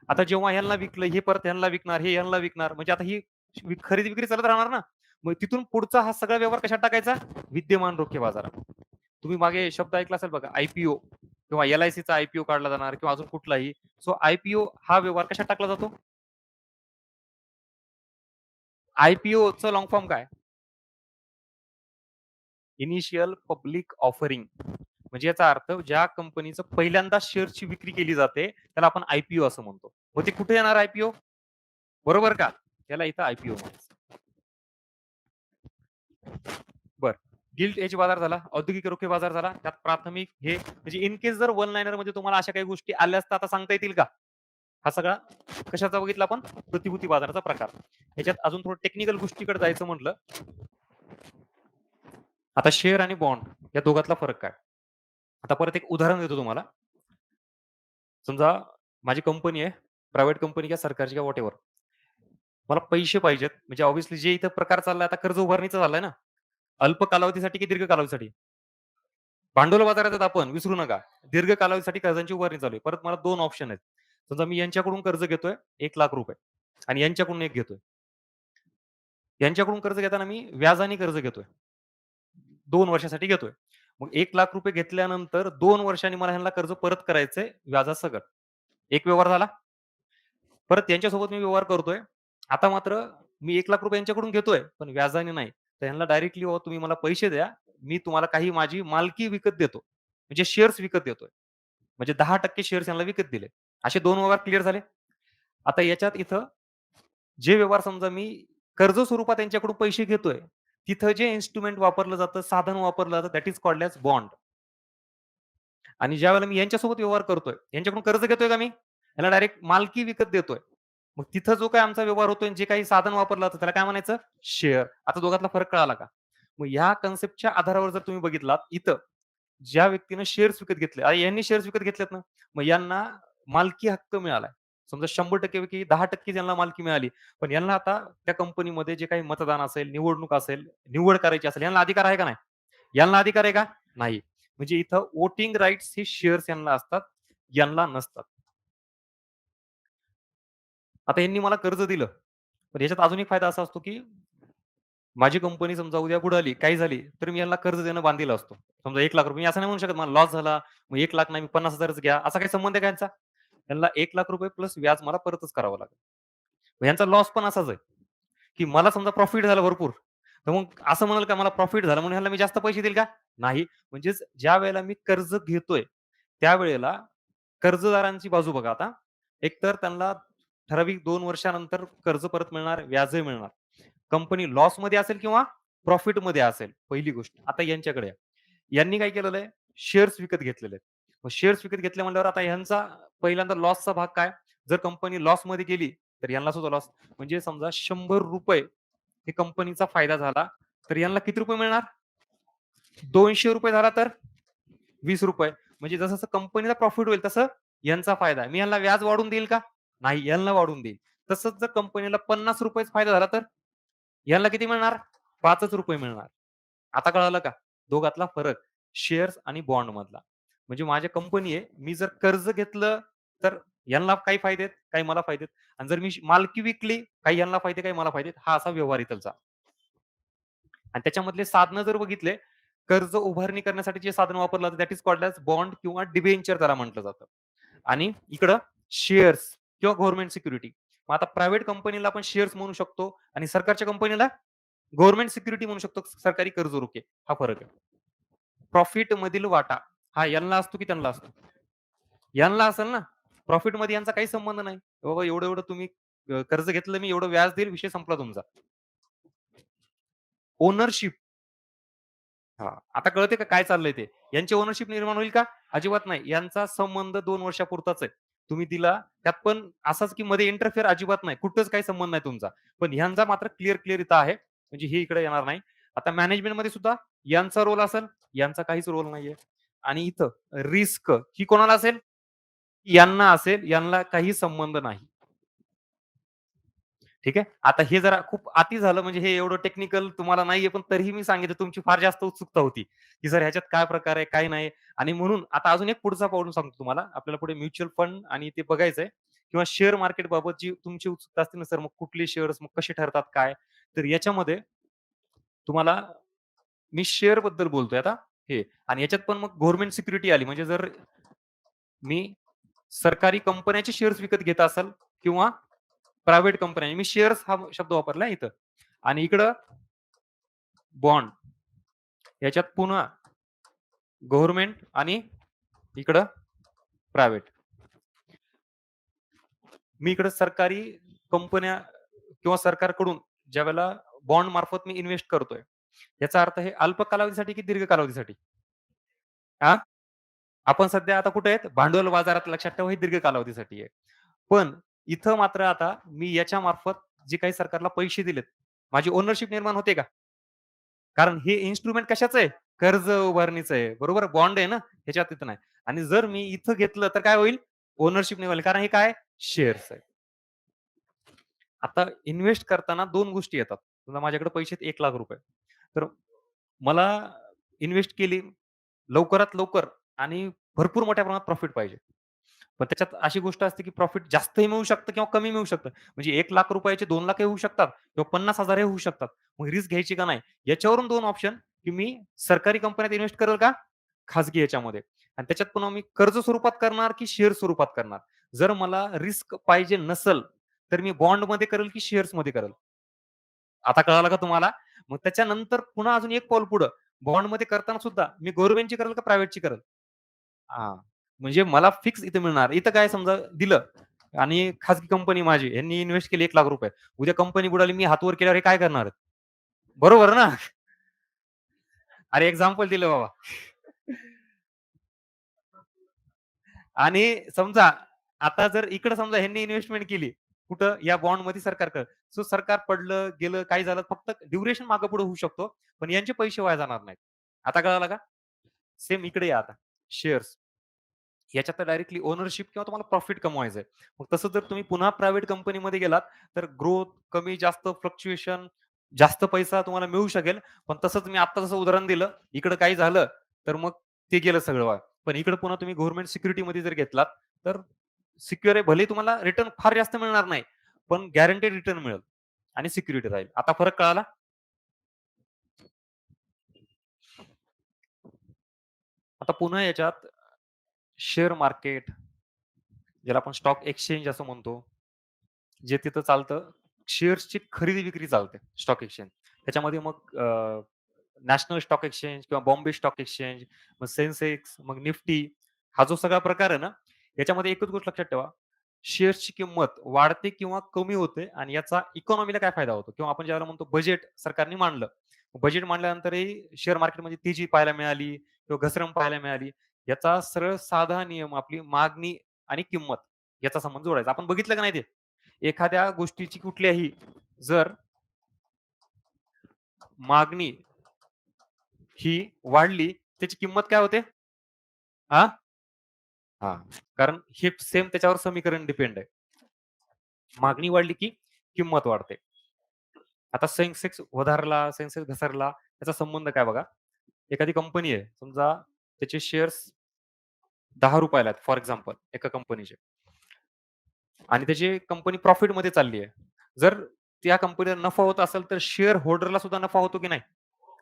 आता जेव्हा ह्यांना विकलं, हे परत ह्यांना विकणार, हे ह्यांना विकणार. म्हणजे आता ही खरेदी-विक्री चालत राहणार ना. मग तिथून पुढचा हा सगळा व्यवहार कशात टाकायचा? विद्यमान रोखे बाजारात. तुम्ही मागे शब्द ऐकला असेल बघा, आय-पी-ओ किंवा एल-आय-सीचा आय-पी-ओ काढला जाणार किंवा अजून कुठलाही. सो आय-पी-ओ हा व्यवहार कशात टाकला जातो? आय-पी-ओचं लाँग फॉर्म काय? Initial public offering. म्हणजे याचा अर्थ ज्या कंपनीचं पहिल्यांदा शेअर्सची विक्री केली जाते, त्याला आपण आय-पी-ओ असं म्हणतो. मग ते कुठे येणार आय-पी-ओ? बरोबर का? त्याला इथं आय-पी-ओ म्हणायचं. बरं. गिल्ट एज बाजार झाला, औद्योगिक रोखे बाजार झाला, त्यात प्राथमिक हे म्हणजे इन केस जर वन लाइनर मध्ये तुम्हाला अशा काही गोष्टी आल्या असता आता सांगता येतील का? हा सगळा कशाचा बघितला आपण? प्रतिभूती बाजाराचा प्रकार. ह्याच्यात अजून थोडं टेक्निकल गोष्टीकडे जायचं म्हटलं, आता शेअर आणि बॉन्ड या दोघातला फरक काय? आता परत एक उदाहरण देतो तुम्हाला. समजा माझी कंपनी आहे, प्रायव्हेट कंपनी किंवा सरकारची किंवा व्हॉटएव्हर. मला पैसे पाहिजेत म्हणजे ऑब्व्हियसली जे इथं प्रकार चाललाय आता कर्ज उभारणीचा चाललाय ना. अल्प कालावधीसाठी की दीर्घ कालावधीसाठी? भांडवल बाजारात आहेत आपण विसरू नका. दीर्घ कालावधीसाठी कर्जांची उभारणी चालू आहे. परत मला 2 ऑप्शन आहेत. समजा मी यांच्याकडून कर्ज घेतोय ₹1,00,000 आणि यांच्याकडून एक घेतोय. यांच्याकडून कर्ज घेताना मी व्याजाने कर्ज घेतोय. 2 वर्षासाठी घेतोय. मग ₹1,00,000 घेतल्यानंतर 2 वर्षांनी मला ह्यांना कर्ज परत करायचंय व्याजासकट. एक व्यवहार झाला. परत त्यांच्यासोबत मी व्यवहार करतोय. आता मात्र मी ₹1,00,000 यांच्याकडून घेतोय, पण व्याजाने नाही. तर ह्यांना डायरेक्टली "बाबा तुम्ही मला पैसे द्या. मी तुम्हाला काही माझी मालकी विकत देतो." म्हणजे शेअर्स विकत देतोय. म्हणजे 10% शेअर्स यांना विकत दिले. असे 2 व्यवहार क्लिअर झाले. आता याच्यात इथं जे व्यवहार समजा मी कर्ज स्वरूपात त्यांच्याकडून पैसे घेतोय, तिथं जे इन्स्ट्रुमेंट वापरलं जातं, साधन वापरलं जातं that is called as bond. आणि ज्यावेळेला मी यांच्यासोबत व्यवहार करतोय, यांच्याकडून कर्ज घेतोय का मी? याला डायरेक्ट मालकी विकत देतोय. मग तिथं जो काही आमचा व्यवहार होतोय आणि जे काही साधन वापरलं जातं त्याला काय म्हणायचं? शेअर. आता दोघातला फरक कळाला का? मग ह्या कन्सेप्टच्या आधारावर जर तुम्ही बघितलात, इथं ज्या व्यक्तीनं शेअर्स विकत घेतले, यांनी शेअर्स विकत घेतलेत ना, मग यांना मालकी हक्क मिळालाय. समजा 100% पैकी 10% ज्यांना मालकी मिळाली. पण यांना आता त्या कंपनीमध्ये जे काही मतदान असेल, निवडणूक असेल, निवड करायची असेल, यांना अधिकार आहे का नाही? यांना अधिकार आहे का? नाही. म्हणजे इथं वोटिंग राइट्स हे शेअर्स यांना असतात, यांना नसतात. आता यांनी मला कर्ज दिलं. पण याच्यात अजून एक फायदा असा असतो, की माझी कंपनी समजा उद्या बुडाली, काही झाली, तर मी यांना कर्ज देणं बांधील असतो. समजा ₹1,00,000 मी असं नाही म्हणू शकत मला लॉस झाला, मग 1,00,000 नाही, मी 50,000च घ्या. असा काही संबंध आहे का यांचा? त्यांना ₹1,00,000 प्लस व्याज मला परतच करावं लागेल. मग यांचा लॉस पण असाच आहे, की मला समजा प्रॉफिट झालं भरपूर, तर मग असं म्हणाल का मला प्रॉफिट झालं म्हणून ह्याला मी जास्त पैसे देईल का? नाही. म्हणजेच ज्यावेळेला मी कर्ज घेतोय, त्यावेळेला कर्जदारांची बाजू बघा आता. एकतर त्यांना ठराविक 2 वर्षानंतर कर्ज परत मिळणार, व्याजही मिळणार. कंपनी लॉसमध्ये असेल किंवा प्रॉफिटमध्ये असेल, पहिली गोष्ट. आता यांच्याकडे या. यांनी काय केलेलं आहे, शेअर्स विकत घेतलेले आहेत. मग शेअर्स विकत घेतले म्हटल्यावर आता ह्यांचा पहिल्यांदा लॉसचा भाग काय? जर कंपनी लॉसमध्ये गेली, तर यांना सुद्धा लॉस. म्हणजे समजा ₹100 हे कंपनीचा फायदा झाला, तर यांना किती रुपये मिळणार? ₹200 झाला तर ₹20. म्हणजे जसं-जसं कंपनीला प्रॉफिट होईल तसं यांचा फायदा आहे. मी यांना व्याज वाढवून देईल का? नाही, यांना वाढवून देईल. तसंच जर कंपनीला ₹50 फायदा झाला तर यांना किती मिळणार? ₹5 मिळणार. आता कळालं का? दोघातला फरक शेअर्स आणि बॉन्ड मधला. म्हणजे माझी कंपनी आहे. मी जर कर्ज घेतलं, तर यांना काही फायदे आहेत, काही मला फायदे आहेत. आणि जर मी मालकी विकली, काही यांना फायदे, काही मला फायदे आहेत. हा असा व्यवहार इथलचा. आणि त्याच्यामधले साधनं जर बघितले, कर्ज उभारणी करण्यासाठी जे साधन वापरलं जातं that is called as bond किंवा डिबेंचर त्याला म्हटलं जातं. आणि इकडं शेअर्स किंवा गव्हर्नमेंट सिक्युरिटी. मग आता प्रायव्हेट कंपनीला आपण शेअर्स म्हणू शकतो आणि सरकारच्या कंपनीला गव्हर्नमेंट सिक्युरिटी म्हणू शकतो, सरकारी कर्ज रोखे. हा फरक आहे. प्रॉफिट मधील वाटा हा यांना असतो की त्यांना असतो? यांना असेल ना. प्रॉफिटमध्ये यांचा काही संबंध नाही. बाबा एवढं-एवढं तुम्ही कर्ज घेतलं मी एवढं व्याज देईल, विषय संपला तुमचा. ओनरशिप हां. आता कळतंय का काय चाललंय ते? यांची ओनरशिप निर्माण होईल का? अजिबात नाही. यांचा संबंध 2 वर्षापुरताच आहे. तुम्ही दिला त्यात पण असाच की मध्ये इंटरफेअर अजिबात नाही. कुठंच काही संबंध नाही तुमचा. पण ह्यांचा मात्र क्लिअर इथं आहे. म्हणजे हे इकडे येणार नाही. आता मॅनेजमेंटमध्ये सुद्धा यांचा रोल असेल, यांचा काहीच रोल नाहीये. आणि इथं रिस्क ही कोणाला असेल? यांना असेल, यांना काही संबंध नाही. ठीक आहे. आता हे जरा खूप अति झालं म्हणजे हे एवढं टेक्निकल तुम्हाला नाहीये, पण तरीही मी सांगितलं तुमची फार जास्त उत्सुकता होती, की सर ह्याच्यात काय प्रकार आहे, काय नाही आणि म्हणून आता अजून एक पुढचा पाऊल सांगतो तुम्हाला. आपल्याला पुढे म्युच्युअल फंड आणि ते बघायचंय किंवा शेअर मार्केट बाबत जी तुमची उत्सुकता असते ना, सर मग कुठले शेअर्स मग कसे ठरतात काय? तर याच्यामध्ये तुम्हाला मी शेअरबद्दल बोलतोय आता हे आणि याच्यात पण मग गव्हर्नमेंट सिक्युरिटी आली म्हणजे जर मी सरकारी कंपन्याचे शेअर्स विकत घेत असाल किंवा प्रायव्हेट कंपन्या मी शेअर्स हा शब्द वापरला इथं आणि इकडं बॉन्ड याच्यात पुन्हा गव्हर्नमेंट आणि इकडं प्रायव्हेट. मी इकडं सरकारी कंपन्या किंवा सरकारकडून ज्यावेळेला बॉन्ड मार्फत मी इन्व्हेस्ट करतोय, याचा अर्थ हे अल्प कालावधीसाठी की दीर्घ कालावधीसाठी? हां, आपण सध्या आता कुठे आहेत? भांडवल बाजारात लक्षात ठेवा हे दीर्घ कालावधीसाठी आहे. पण इथं मात्र आता मी याच्या मार्फत जे काही सरकारला पैसे दिलेत, माझी ओनरशिप निर्माण होते का? कारण हे इन्स्ट्रुमेंट कशाचं आहे? कर्ज उभारणीचं आहे. बरोबर? बॉन्ड आहे ना, ह्याच्यात इथं नाही. आणि जर मी इथं घेतलं तर काय होईल? ओनरशिप निघाली. कारण हे काय? शेअर्स आहे. आता इन्व्हेस्ट करताना 2 गोष्टी येतात. समजा माझ्याकडे पैसे आहेत ₹1,00,000 तर मला इन्व्हेस्ट केली लवकरात लवकर आणि भरपूर मोठ्या प्रमाणात प्रॉफिट पाहिजे. पण त्याच्यात अशी गोष्ट असते, की प्रॉफिट जास्तही मिळू शकतं किंवा कमी मिळू शकतं. म्हणजे ₹1,00,000 चे 2,00,000 होऊ शकतात किंवा 50,000 होऊ शकतात. मग रिस्क घ्यायची का नाही? याच्यावरून 2 ऑप्शन, की मी सरकारी कंपन्यात इन्व्हेस्ट करेल का खाजगी याच्यामध्ये? आणि त्याच्यात पुन्हा मी कर्ज स्वरूपात करणार, की शेअर स्वरूपात करणार? जर मला रिस्क पाहिजे नसल, तर मी बॉन्डमध्ये करेल, की शेअर्समध्ये करेल? आता कळालं का तुम्हाला? मग त्याच्यानंतर पुन्हा अजून एक पाऊल पुढं बॉन्डमध्ये करताना सुद्धा मी गव्हर्नमेंटची करेल का प्रायव्हेटची करेल? हां. म्हणजे मला फिक्स इथे मिळणार. इथं काय समजा दिलं आणि खाजगी कंपनी माझी यांनी इन्व्हेस्ट केले ₹1,00,000 उद्या कंपनी बुडाली, मी हात वर केल्यावर हे काय करणार आहेत? बरोबर ना? अरे एक्झाम्पल दिलं बाबा. आणि समजा आता जर इकडे समजा ह्यांनी इन्व्हेस्टमेंट केली, कुठं या बॉन्डमध्ये सरकारकडे. सो सरकार पडलं, गेलं, काही झालं फक्त ड्युरेशन मागे-पुढे होऊ शकतो. पण यांचे पैसे वाया जाणार नाहीत. आता कळालं का? सेम इकडे या आता. शेअर्स. याच्यात तर डायरेक्टली ओनरशिप किंवा तुम्हाला प्रॉफिट कमवायचं आहे. मग तसं जर तुम्ही पुन्हा प्रायव्हेट कंपनीमध्ये गेलात, तर ग्रोथ कमी जास्त फ्लक्च्युएशन, जास्त पैसा तुम्हाला मिळू शकेल. पण तसंच मी आत्ता जसं उदाहरण दिलं, इकडं काही झालं, तर मग ते गेलं सगळं वाया. पण इकडे पुन्हा तुम्ही गव्हर्नमेंट सिक्युरिटीमध्ये जर घेतलात, तर सिक्युअर आहे. भलेही तुम्हाला रिटर्न फार जास्त मिळणार नाही, पण गॅरंटेड रिटर्न मिळेल आणि सिक्युरिटी राहील. आता फरक कळाला? आता पुन्हा याच्यात शेअर मार्केट, ज्याला आपण स्टॉक एक्सचेंज असं म्हणतो. जे तिथं चालतं, शेअर्सची खरेदी-विक्री चालते स्टॉक एक्सचेंज. त्याच्यामध्ये मग नॅशनल स्टॉक एक्सचेंज किंवा बॉम्बे स्टॉक एक्सचेंज, मग सेन्सेक्स, मग निफ्टी हा जो सगळा प्रकार आहे ना, याच्यामध्ये एकच गोष्ट लक्षात ठेवा, शेअर्सची किंमत वाढते किंवा कमी होते आणि याचा इकॉनॉमीला काय फायदा होतो किंवा आपण ज्याला म्हणतो बजेट सरकारने मांडलं. बजेट मांडल्यानंतरही शेअर मार्केटमध्ये तेजी पाहायला मिळाली किंवा घसरण पाहायला मिळाली. याचा सरळ साधा नियम आपली मागणी आणि किंमत याचा संबंध जोडायचा. आपण बघितलं का नाही ते? एखाद्या गोष्टीची कुठल्याही जर मागणी ही वाढली, त्याची किंमत काय होते? हां? हां. कारण हे सेम त्याच्यावर समीकरण डिपेंड आहे. मागणी वाढली की किंमत वाढते. आता सेन्सेक्स वधारला, सेन्सेक्स घसरला, त्याचा संबंध काय बघा. एखादी कंपनी आहे, समजा त्याचे शेअर्स ₹10 ला आहेत फॉर एक्झाम्पल एका कंपनीचे आणि त्याची कंपनी प्रॉफिटमध्ये चालली आहे. जर त्या कंपनीला नफा होत असेल, तर शेअर होल्डरला सुद्धा नफा होतो की नाही?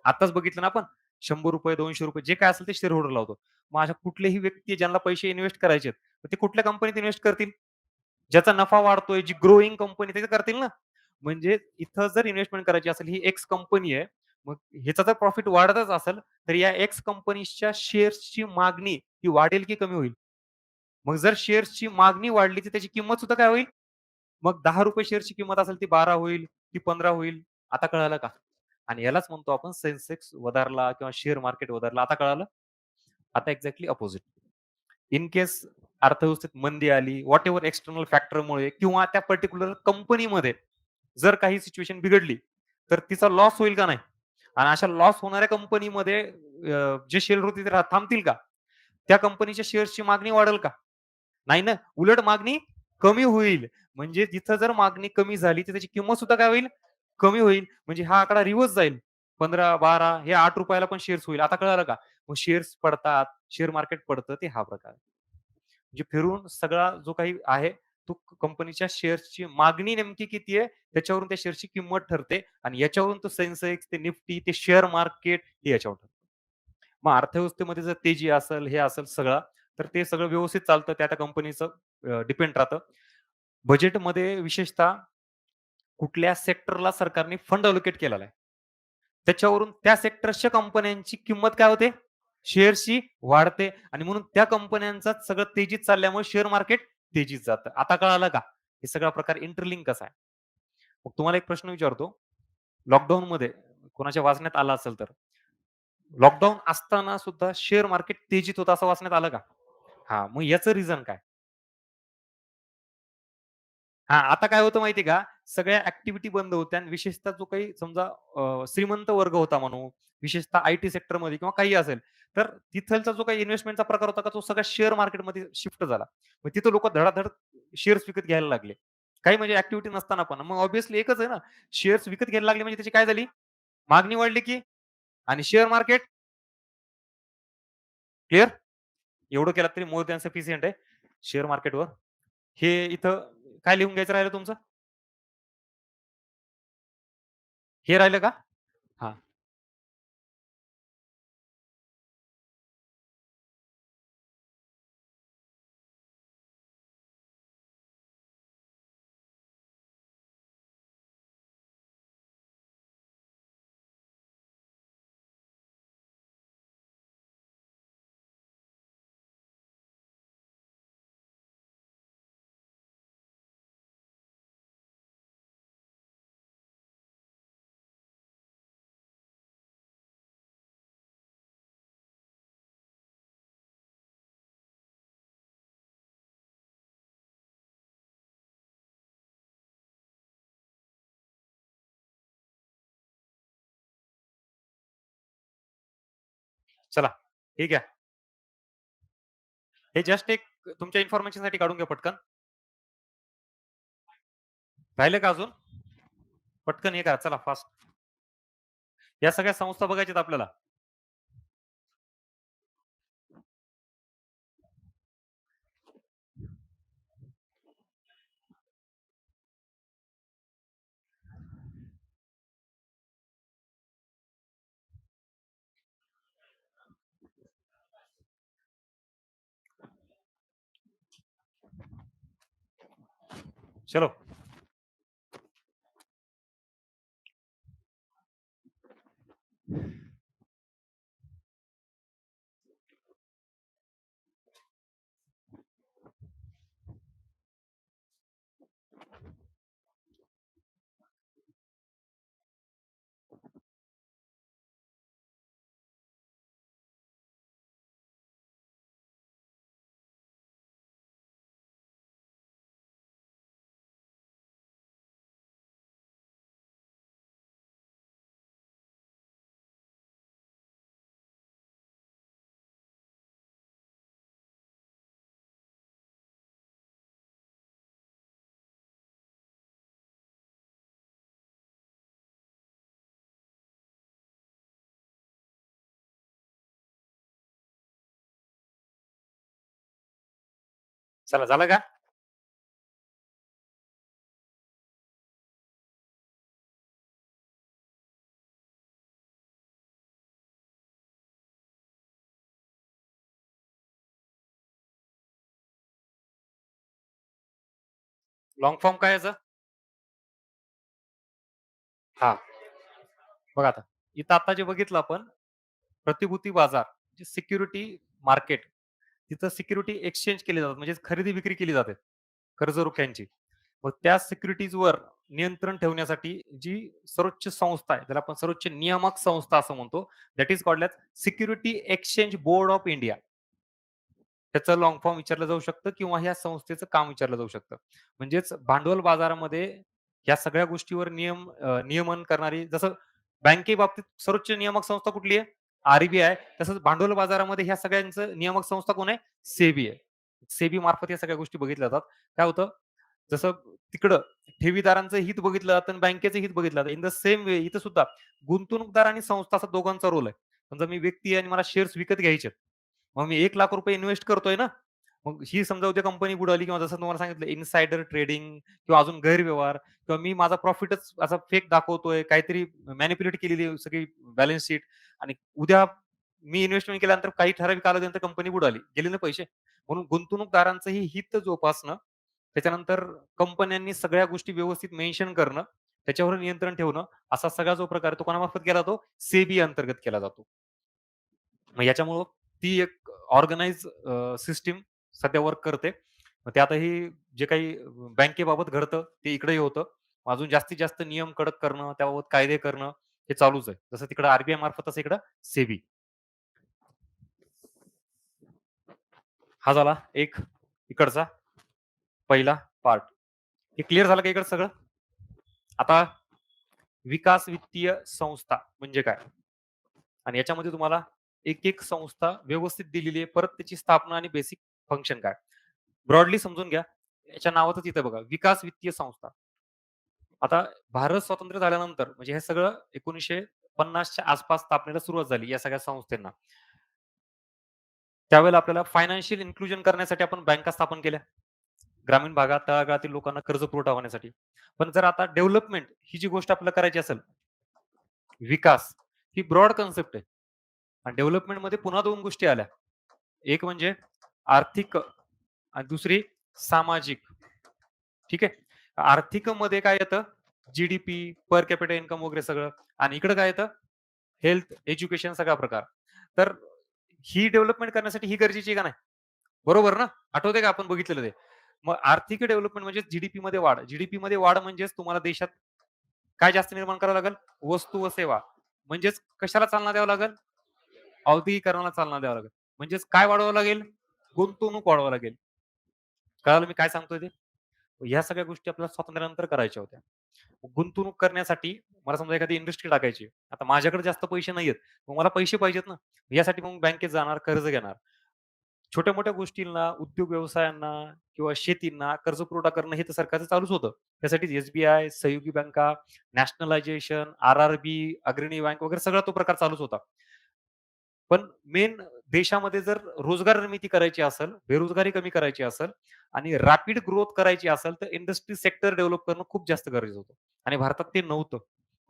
आत्ताच बघितलं ना आपण ₹100, ₹200 जे काय असेल ते शेअर होल्डरला होतो. मग अशा कुठल्याही व्यक्ती ज्यांना पैसे इन्व्हेस्ट करायचे आहेत, तर ते कुठल्या कंपनीत इन्व्हेस्ट करतील? ज्याचा नफा वाढतोय, जी ग्रोइंग कंपनी त्याच्यात करतील ना. म्हणजे इथं जर इन्व्हेस्टमेंट करायची असेल, ही एक्स कंपनी आहे. मग ह्याचा जर प्रॉफिट वाढतच असेल, तर या एक्स कंपनीच्या शेअर्सची मागणी ही वाढेल की कमी होईल? मग जर शेअर्सची मागणी वाढली, तर त्याची किंमत सुद्धा काय होईल? मग ₹10 शेअरची किंमत असेल ती 12 होईल, ती 15 होईल. आता कळालं का? आणि यालाच म्हणतो आपण सेन्सेक्स वधारला किंवा शेअर मार्केट वधारला. आता कळालं? आता एक्झॅक्टली अपोझिट. इन केस अर्थव्यवस्थेत मंदी आली, व्हॉटएव्हर एक्सटर्नल फॅक्टरमुळे किंवा त्या पर्टिक्युलर कंपनीमध्ये जर काही सिच्युएशन बिघडली, तर तिचा लॉस होईल का नाही? आणि अशा लॉस होणाऱ्या कंपनीमध्ये जे शेअर होते ते थांबतील का? त्या कंपनीच्या शेअर्सची मागणी वाढेल का? नाही ना. उलट मागणी कमी होईल. म्हणजे जिथं जर मागणी कमी झाली, तर त्याची किंमत सुद्धा काय होईल? कमी होईल. म्हणजे हा आकडा रिव्हर्स जाईल. 15, 12 हे ₹8 ला पण शेअर्स होईल. आता कळालं का? मग शेअर्स पडतात, शेअर मार्केट पडतं ते हा प्रकार. म्हणजे फिरून सगळा जो काही आहे, तो कंपनीच्या शेअर्सची मागणी नेमकी किती आहे, त्याच्यावरून त्या शेअर्सची किंमत ठरते आणि याच्यावरून तो सेन्सेक्स, ते निफ्टी, ते शेअर मार्केट हे याच्यावर ठरतं. मग अर्थव्यवस्थेमध्ये जर तेजी असेल, हे असेल सगळं, तर ते सगळं व्यवस्थित चालतं. त्या-त्या कंपनीचं डिपेंड राहतं. बजेटमध्ये विशेषतः कुठल्या सेक्टरला सरकारने फंड अलोकेट केलेला आहे. त्याच्यावरून त्या सेक्टरच्या कंपन्यांची किंमत काय होते? शेअर्सची वाढते आणि म्हणून त्या कंपन्यांचा सगळं तेजीत चालल्यामुळे शेअर मार्केट तेजीत जातं. आता कळालं का? हे सगळा प्रकार इंटरलिंक कसा आहे? मग तुम्हाला एक प्रश्न विचारतो. लॉकडाऊनमध्ये कोणाच्या वाचण्यात आला असेल तर, लॉकडाऊन असताना सुद्धा शेअर मार्केट तेजीत होतं असं वाचण्यात आलं का? हां, मग याचं रिझन काय? हां, आता काय होतं माहिती आहे का? सगळ्या ॲक्टिव्हिटी बंद होत्या आणि विशेषतः जो काही समजा श्रीमंत वर्ग होता म्हणू, विशेषतः आय-टी सेक्टरमध्ये किंवा काही असेल, तर तिथलचा जो काही इन्व्हेस्टमेंटचा प्रकार होता का, तो सगळा शेअर मार्केटमध्ये शिफ्ट झाला. मग तिथं लोकं धडाधड शेअर्स विकत घ्यायला लागले. काही म्हणजे ॲक्टिव्हिटी नसताना पण. मग ऑब्व्हियसली एकच आहे ना, शेअर्स विकत घ्यायला लागले म्हणजे त्याची काय झाली? मागणी वाढली की आणि शेअर मार्केट क्लिअर? एवढं केलात तरी मोर दॅन सफिशियंट आहे शेअर मार्केटवर. हे इथं काय लिहून घ्यायचं राहिलं तुमचं? हे राहिलं का? हां, चला हे घ्या. हे जस्ट एक तुमच्या इन्फॉर्मेशनसाठी काढून घ्या पटकन. राहिलं का अजून? पटकन हे करा चला फास्ट. या सगळ्या संस्था बघायच्यात आपल्याला. चलो. चला झालं का? लाँग फॉर्म काय याचं? हां, बघा आता. इथं आता जे बघितलं आपण प्रतिभूती बाजार, जे सिक्युरिटी मार्केट, तिथं सिक्युरिटी एक्सचेंज केली जातात म्हणजे खरेदी विक्री केली जाते, कर्ज रोख्यांची. मग त्या सिक्युरिटीजवर नियंत्रण ठेवण्यासाठी जी सर्वोच्च संस्था आहे, त्याला आपण सर्वोच्च नियामक संस्था असं म्हणतो. That is called as security exchange board of India. त्याचं लाँग फॉर्म विचारलं जाऊ शकतं किंवा ह्या संस्थेचं काम विचारलं जाऊ शकतं. म्हणजेच भांडवल बाजारामध्ये ह्या सगळ्या गोष्टीवर नियमन करणारी, जसं बँकेबाबतीत सर्वोच्च नियामक संस्था कुठली आहे? आर-बी-आय. तसंच भांडवल बाजारामध्ये ह्या सगळ्यांचं नियामक संस्था कोण आहे? सेबी आहे. सेबी मार्फत या सगळ्या गोष्टी बघितल्या जातात. काय होतं, जसं तिकडं ठेवीदारांचं हित बघितलं जातं आणि बँकेचं हित बघितलं जातं. इन द सेम वे इथं सुद्धा गुंतवणूकदार आणि संस्था असा दोघांचा रोल आहे. समजा मी व्यक्ती आहे आणि मला शेअर्स विकत घ्यायचे आहेत. मग मी ₹1,00,000 इन्व्हेस्ट करतोय ना. मग ही समजा उद्या कंपनी बुडाली किंवा जसं तुम्हाला सांगितलं इनसाइडर ट्रेडिंग किंवा अजून गैरव्यवहार किंवा मी माझा प्रॉफिटच असा फेक दाखवतोय, काहीतरी मॅनिप्युलेट केलेली आहे सगळी बॅलन्स शीट आणि उद्या मी इन्व्हेस्टमेंट केल्यानंतर काही ठराविक कालावधीनंतर कंपनी बुडाली. गेले ना पैसे. म्हणून गुंतवणूकदारांचंही हित जोपासणं, त्याच्यानंतर कंपन्यांनी सगळ्या गोष्टी व्यवस्थित मेन्शन करणं, त्याच्यावर नियंत्रण ठेवणं, असा सगळा जो प्रकार आहे तो कोणामार्फत केला जातो? सेबी अंतर्गत केला जातो. मग याच्यामुळं ती एक ऑर्गनाइज सिस्टम सध्या वर्क करते. मग त्यातही जे काही बँकेबाबत घडतं ते इकडेही होतं. अजून जास्तीत जास्त नियम कडक करणं, त्याबाबत कायदे करणं हे चालूच आहे. जसं तिकडं आर मार्फत तसं इकडं सेबी. हा झाला एक इकडचा पहिला पार्ट. हे क्लिअर झालं का इकडं सगळं? आता विकास वित्तीय संस्था म्हणजे काय? आणि याच्यामध्ये तुम्हाला एक-एक संस्था व्यवस्थित दिलेली आहे. परत त्याची स्थापना आणि बेसिक फंक्शन काय? ब्रॉडली समजून घ्या. याच्या नावातच इथं बघा, विकास वित्तीय संस्था. आता भारत स्वतंत्र झाल्यानंतर म्हणजे हे सगळं 1950 च्या आसपास स्थापनेला सुरुवात झाली या सगळ्या संस्थांना. त्यावेळेला आपल्याला फायनान्शियल इन्क्लुजन करण्यासाठी आपण बँका स्थापन केल्या. ग्रामीण भागात, तळागाळातील लोकांना कर्ज पुरवठा होण्यासाठी. पण जर आता डेव्हलपमेंट ही जी गोष्ट आपल्याला करायची असेल, विकास ही ब्रॉड कन्सेप्ट आहे. आणि डेव्हलपमेंटमध्ये पुन्हा 2 गोष्टी आल्या. एक म्हणजे आर्थिक आणि दुसरी सामाजिक. ठीक आहे. आर्थिकमध्ये काय येतं? जी-डी-पी, पर कॅपिटा इन्कम वगैरे सगळं आणि इकडं काय येतं? हेल्थ, एज्युकेशन सगळा प्रकार. तर ही डेव्हलपमेंट करण्यासाठी ही गरजेची आहे का नाही? बरोबर ना? आठवतंय का आपण बघितलेलं ते? मग आर्थिक डेव्हलपमेंट म्हणजे जी-डी-पीमध्ये वाढ. जी-डी-पीमध्ये वाढ म्हणजेच तुम्हाला देशात काय जास्त निर्माण करावं लागेल? वस्तू व सेवा. म्हणजेच कशाला चालना द्यावं लागेल? औद्योगिकरणाला चालना द्यावं लागेल. म्हणजेच काय वाढवावं लागेल? गुंतवणूक वाढवावं लागेल. कळालं मी काय सांगतोय ते? ह्या सगळ्या गोष्टी आपल्याला स्वातंत्र्यानंतर करायच्या होत्या. गुंतवणूक करण्यासाठी मला समजा एखादी इंडस्ट्री टाकायची. आता माझ्याकडे जास्त पैसे नाहीयेत. मग मला पैसे पाहिजेत ना. यासाठी मग बँकेत जाणार, कर्ज घेणार. छोट्या-मोठ्या गोष्टींना, उद्योग व्यवसायांना किंवा शेतींना कर्जपुरवठा करणं हे तर सरकारचं चालूच होतं. त्यासाठी एस-बी-आय, सहयोगी बँका, नॅशनलायझेशन, आर-आर-बी, अग्रणी बँक वगैरे सगळा तो प्रकार चालूच होता. पण मेन देशामध्ये जर रोजगार निर्मिती करायची असेल, बेरोजगारी कमी करायची असेल आणि रॅपिड ग्रोथ करायची असेल, तर इंडस्ट्री सेक्टर डेव्हलप करणं खूप जास्त गरजेचं होतं आणि भारतात ते नव्हतं.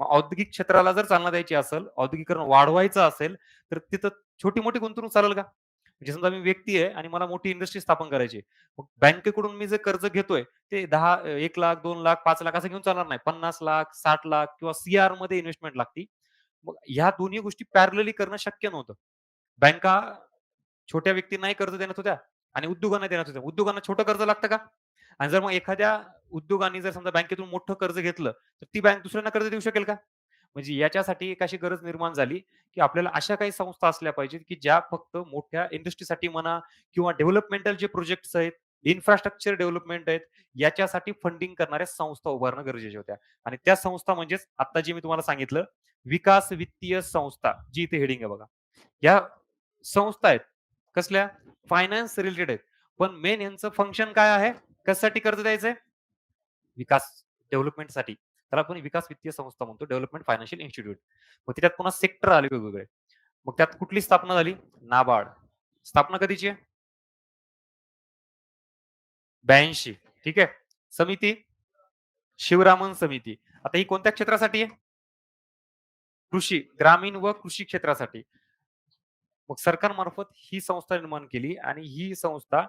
मग औद्योगिक क्षेत्राला जर चालना द्यायची असेल, औद्योगिकरण वाढवायचं असेल, तर तिथं छोटी-मोठी गुंतवणूक चालेल का? म्हणजे समजा मी व्यक्ती आहे आणि मला मोठी इंडस्ट्री स्थापन करायची आहे. मग बँकेकडून मी जे कर्ज घेतोय, ते 10 1,00,000, 2,00,000, 5,00,000 असं घेऊन चालणार नाही. 50,00,000, 60,00,000 किंवा सी-आरमध्ये इन्व्हेस्टमेंट लागते. मग ह्या दोन्ही गोष्टी पॅरलली करणं शक्य नव्हतं. बँका छोट्या व्यक्तींनाही कर्ज देण्यात होत्या आणि उद्योगांना देण्यात होत्या. उद्योगांना छोटं कर्ज लागतं का? आणि जर मग एखाद्या उद्योगाने जर समजा बँकेतून मोठं कर्ज घेतलं, तर ती बँक दुसऱ्यांना कर्ज देऊ शकेल का? म्हणजे याच्यासाठी एक अशी गरज निर्माण झाली, की आपल्याला अशा काही संस्था असल्या पाहिजेत, की ज्या फक्त मोठ्या इंडस्ट्रीसाठी म्हणा किंवा डेव्हलपमेंटल जे प्रोजेक्ट्स आहेत, इन्फ्रास्ट्रक्चर डेव्हलपमेंट आहेत, याच्यासाठी फंडिंग करणाऱ्या संस्था उभारणं गरजेच्या होत्या. आणि त्या संस्था म्हणजेच आता जे मी तुम्हाला सांगितलं, विकास वित्तीय संस्था, जी इथे हेडिंग आहे बघा. या संस्था आहेत. कसल्या? फायनान्स रिलेटेड आहेत. पण मेन यांचं फंक्शन काय आहे? कशासाठी कर्ज द्यायचंय? विकास डेव्हलपमेंटसाठी. त्याला आपण विकास वित्तीय संस्था म्हणतो. Development financial institute. मग त्याच्यात पुन्हा सेक्टर आले वेगवेगळे. मग त्यात कुठली स्थापना झाली? नाबार्ड. स्थापना कधीची आहे? 82. ठीक आहे. समिती? शिवरामन समिती. आता ही कोणत्या क्षेत्रासाठी आहे? कृषी, ग्रामीण व कृषी क्षेत्रासाठी. मग सरकारमार्फत ही संस्था निर्माण केली आणि ही संस्था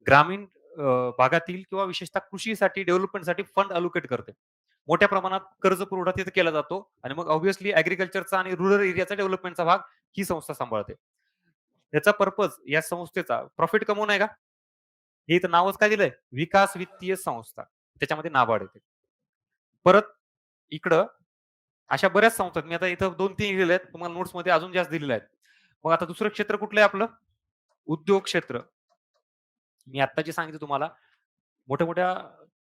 ग्रामीण भागातील किंवा विशेषतः कृषीसाठी डेव्हलपमेंटसाठी फंड अलोकेट करते. मोठ्या प्रमाणात कर्ज पुरवठा तिथे केला जातो आणि मग ऑब्व्हियसली ॲग्रीकल्चरचा आणि रुरल एरियाचा डेव्हलपमेंटचा भाग ही संस्था सांभाळते. याचा पर्पज या संस्थेचा प्रॉफिट कमवणं आहे का? हे इथं नावच काय दिलंय? विकास वित्तीय संस्था. त्याच्यामध्ये नाबार्ड येते. परत इकडं अशा बऱ्याच संस्था आहेत. मी आता इथं 2-3 लिहिलेल्या आहेत. तुम्हाला नोट्समध्ये अजून जास्त दिलेल्या आहेत. मग आता दुसरं क्षेत्र कुठलं आहे आपलं? उद्योग क्षेत्र. मी आत्ता जे सांगितलं तुम्हाला, मोठ्या-मोठ्या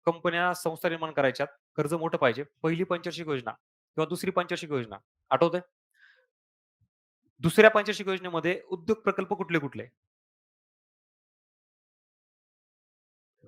कंपन्या, संस्था निर्माण करायच्यात. कर्ज मोठं पाहिजे. पहिली पंचवार्षिक योजना किंवा दुसरी पंचवार्षिक योजना आठवतंय? दुसऱ्या पंचवार्षिक योजनेमध्ये उद्योग प्रकल्प कुठले-कुठले?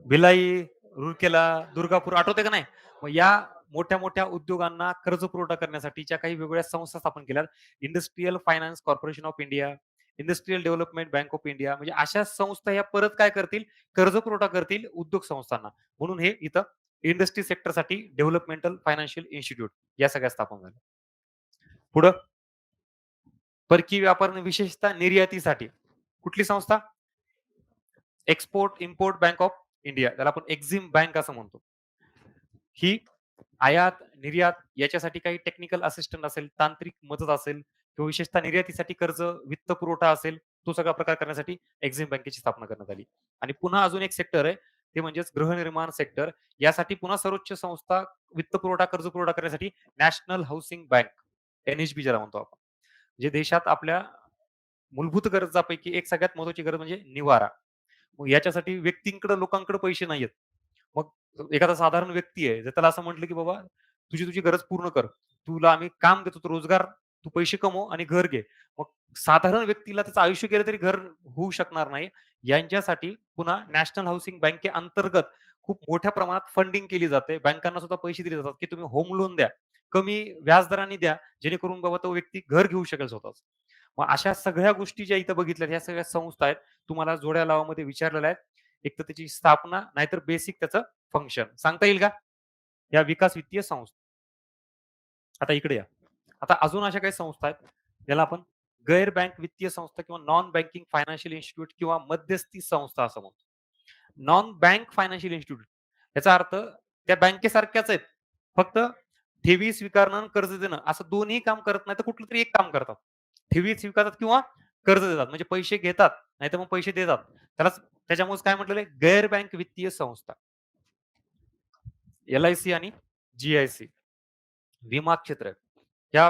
भिलाई, रूरकेला, दुर्गापूर आठवतंय का नाही? मग या मोठ्या-मोठ्या उद्योगांना कर्ज पुरवठा करण्यासाठीच्या काही वेगवेगळ्या संस्था स्थापन केल्यात. Industrial finance corporation of India, industrial development bank of India म्हणजे अशा संस्था ह्या परत काय करतील, कर्ज पुरवठा करतील उद्योग संस्थांना. म्हणून हे इथं इंडस्ट्री सेक्टरसाठी डेव्हलपमेंटल फायनान्शियल इन्स्टिट्यूट या सगळ्या स्थापन झाल्या. पुढं परकीय व्यापार आणि विशेषतः निर्यातीसाठी कुठली संस्था? Export import bank of India. त्याला आपण एक्झिम बँक असं म्हणतो. ही आयात, निर्यात याच्यासाठी काही टेक्निकल असिस्टंट असेल, तांत्रिक मदत असेल किंवा विशेषतः निर्यातीसाठी कर्ज, वित्त पुरवठा असेल, तो सगळा प्रकार करण्यासाठी एक्झिम बँकेची स्थापना करण्यात आली. आणि पुन्हा अजून एक सेक्टर आहे, ते म्हणजेच गृहनिर्माण सेक्टर. यासाठी पुन्हा सर्वोच्च संस्था वित्त पुरवठा, कर्ज पुरवठा करण्यासाठी नॅशनल हाउसिंग बँक, एन-एच-बी ज्याला म्हणतो आपण. म्हणजे देशात आपल्या मूलभूत गरजांपैकी एक सगळ्यात महत्त्वाची गरज म्हणजे निवारा. मग याच्यासाठी व्यक्तींकडे, लोकांकडे पैसे नाहीयेत. मग एखादा साधारण व्यक्ती आहे, जर त्याला असं म्हटलं, की "बाबा तुझी गरज पूर्ण कर. तुला आम्ही काम देतो, तू रोजगार, तू पैसे कमव आणि घर घे." मग साधारण व्यक्तीला त्याचं आयुष्य गेलं तरी घर होऊ शकणार नाही. यांच्यासाठी पुन्हा नॅशनल हाउसिंग बँकेअंतर्गत खूप मोठ्या प्रमाणात फंडिंग केली जाते. बँकांना सुद्धा पैसे दिले जातात, की तुम्ही होम लोन द्या. कमी व्याजदराने द्या, जेणेकरून बाबा तो व्यक्ती घर घेऊ शकेल स्वतःच. मग अशा सगळ्या गोष्टी ज्या इथं बघितल्यात, ह्या सगळ्या संस्था आहेत. तुम्हाला जोड्या लावामध्ये विचारलेल्या आहेत. एक तर त्याची स्थापना, नाहीतर बेसिक त्याचं फंक्शन. सांगता येईल का? या विकास वित्तीय संस्था. आता इकडे या. आता अजून अशा काही संस्था आहेत, ज्याला आपण गैर बँक वित्तीय संस्था किंवा नॉन बँकिंग फायनान्शियल इन्स्टिट्यूट किंवा मध्यस्थी संस्था असं म्हणतो. नॉन बँक फायनान्शियल इन्स्टिट्यूट याचा अर्थ त्या बँकेसारख्याच आहेत. फक्त ठेवी स्वीकारणं आणि कर्ज देणं असं दोन्ही काम करत नाही, तर कुठलं तरी एक काम करतात. ठेवी स्वीकारतात किंवा कर्ज देतात. म्हणजे पैसे घेतात, नाहीतर मग पैसे देतात. त्याच्यामुळेच काय म्हटलेलं आहे, गैर बँक वित्तीय संस्था. एल-आय-सी आणि जी-आय-सी विमा क्षेत्र आहे. या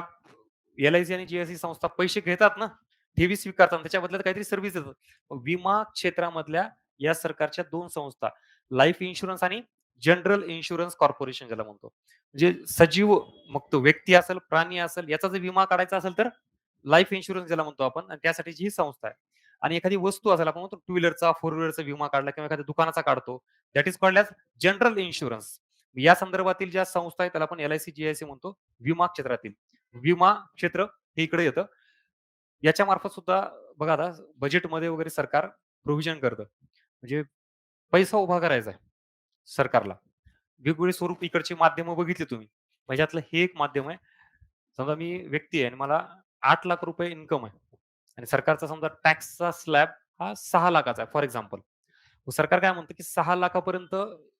एल-आय-सी आणि जी-आय-सी संस्था पैसे घेतात ना, ठेवी स्वीकारतात त्याच्या बदल्यात काहीतरी सर्व्हिस देतात. विमा क्षेत्रामधल्या या सरकारच्या 2 संस्था लाईफ इन्शुरन्स आणि जनरल इन्शुरन्स कॉर्पोरेशन ज्याला म्हणतो. म्हणजे सजीव, मग तो व्यक्ती असेल, प्राणी असेल, याचा जर विमा काढायचा असेल तर लाईफ इन्शुरन्स ज्याला म्हणतो आपण आणि त्यासाठीची ही संस्था आहे. आणि एखादी वस्तू असेल, आपण म्हणतो टू व्हीलरचा, फोर व्हीलरचा विमा काढला किंवा एखाद्या दुकानाचा काढतो. That is called as general insurance. या संदर्भातील ज्या संस्था आहेत त्याला आपण एल-आय-सी, जी-आय-सी म्हणतो. विमा क्षेत्रातील. विमा क्षेत्र हे इकडे येतं. याच्या मार्फत सुद्धा बघा आता बजेटमध्ये वगैरे सरकार प्रोव्हिजन करतं. म्हणजे पैसा उभा करायचा आहे सरकारला. वेगवेगळे स्वरूप इकडची माध्यमं बघितली तुम्ही. ह्याच्यातलं हे एक माध्यम आहे. समजा मी व्यक्ती आहे आणि मला ₹8,00,000 इन्कम आहे आणि सरकारचा समजा टॅक्सचा स्लॅब हा 6,00,000चा आहे फॉर एक्झाम्पल. मग सरकार काय म्हणतं, की 6,00,000 पर्यंत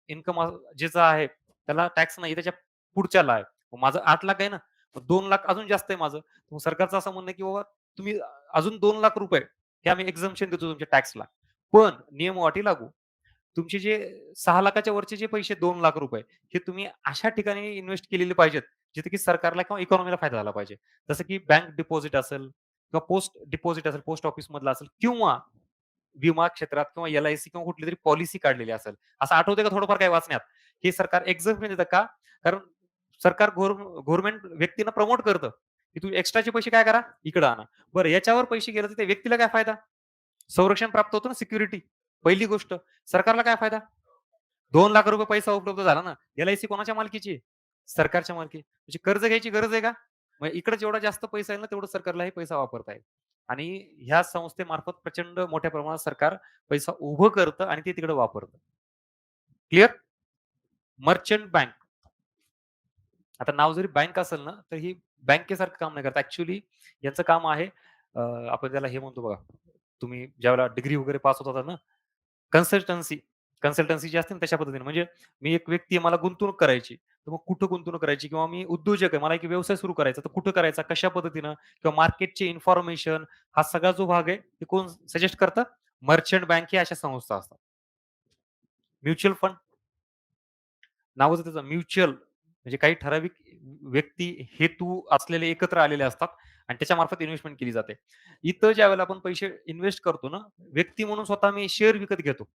इन्कम ज्याचं आहे त्याला टॅक्स नाही, त्याच्या पुढच्याला आहे. मग माझं 8,00,000 आहे ना, मग 2,00,000 अजून जास्त आहे माझं. मग सरकारचं असं म्हणणं आहे, की बाबा तुम्ही अजून ₹2,00,000 हे आम्ही एक्झम्पशन देतो तुमच्या टॅक्सला. पण नियम अटी लागू. तुमचे जे 6,00,000च्या वरचे जे पैसे ₹2,00,000 हे तुम्ही अशा ठिकाणी इन्व्हेस्ट केलेले पाहिजेत, जिथे की सरकारला किंवा इकॉनॉमीला फायदा झाला पाहिजे. जसं की बँक डिपॉझिट असेल किंवा पोस्ट डिपॉझिट असेल, पोस्ट ऑफिसमधलं असेल किंवा विमा क्षेत्रात किंवा एल-आय-सी किंवा कुठलीतरी पॉलिसी काढलेली असेल. असं आठवतंय का थोडंफार काही वाचण्यात? हे सरकार एक्झम्पशन देतं का? कारण सरकार गव्हर्नमेंट व्यक्तींना प्रमोट करतं, की तुम्ही एक्स्ट्राचे पैसे काय करा, इकडे आणा. बरं याच्यावर पैसे गेले तर त्या व्यक्तीला काय फायदा? संरक्षण प्राप्त होतं ना, सिक्युरिटी. पहिली गोष्ट. सरकारला काय फायदा? ₹2,00,000 पैसा उपलब्ध झाला ना. एल-आय-सी कोणाच्या मालकीची आहे? सरकारच्या मालकी. म्हणजे कर्ज घ्यायची गरज आहे का? मग इकडे जेवढा जास्त पैसा येईल ना, तेवढं सरकारला हे पैसा वापरता येईल. आणि ह्या संस्थेमार्फत प्रचंड मोठ्या प्रमाणात सरकार पैसा उभं करतं आणि ते तिकडे वापरतं. क्लिअर? Merchant bank. आता नाव जरी बँक असेल ना, तर ही बँकेसारखं काम नाही करत. ॲक्चुअली याचं काम आहे, आपण त्याला हे म्हणतो बघा, तुम्ही ज्यावेळेला डिग्री वगैरे पास होत होता ना, कन्सल्टन्सी. कन्सल्टन्सी जी असते ना तशा पद्धतीने. म्हणजे मी एक व्यक्ती आहे, मला गुंतवणूक करायची. तर मग कुठं गुंतवणूक करायची किंवा मी उद्योजक आहे, मला एक व्यवसाय सुरू करायचा, तर कुठं करायचा, कशा पद्धतीनं किंवा मार्केटचे इन्फॉर्मेशन हा सगळा जो भाग आहे, ते कोण सजेस्ट करतं? मर्चंट बँक हे अशा संस्था असतात. म्युच्युअल फंड नावच त्याचं म्युच्युअल म्हणजे काही ठराविक व्यक्ती, हेतू असलेले एकत्र आलेले असतात आणि त्याच्यामार्फत इन्व्हेस्टमेंट केली जाते. इथं ज्यावेळेला आपण पैसे इन्व्हेस्ट करतो ना, व्यक्ती म्हणून स्वतः मी शेअर विकत घेतो.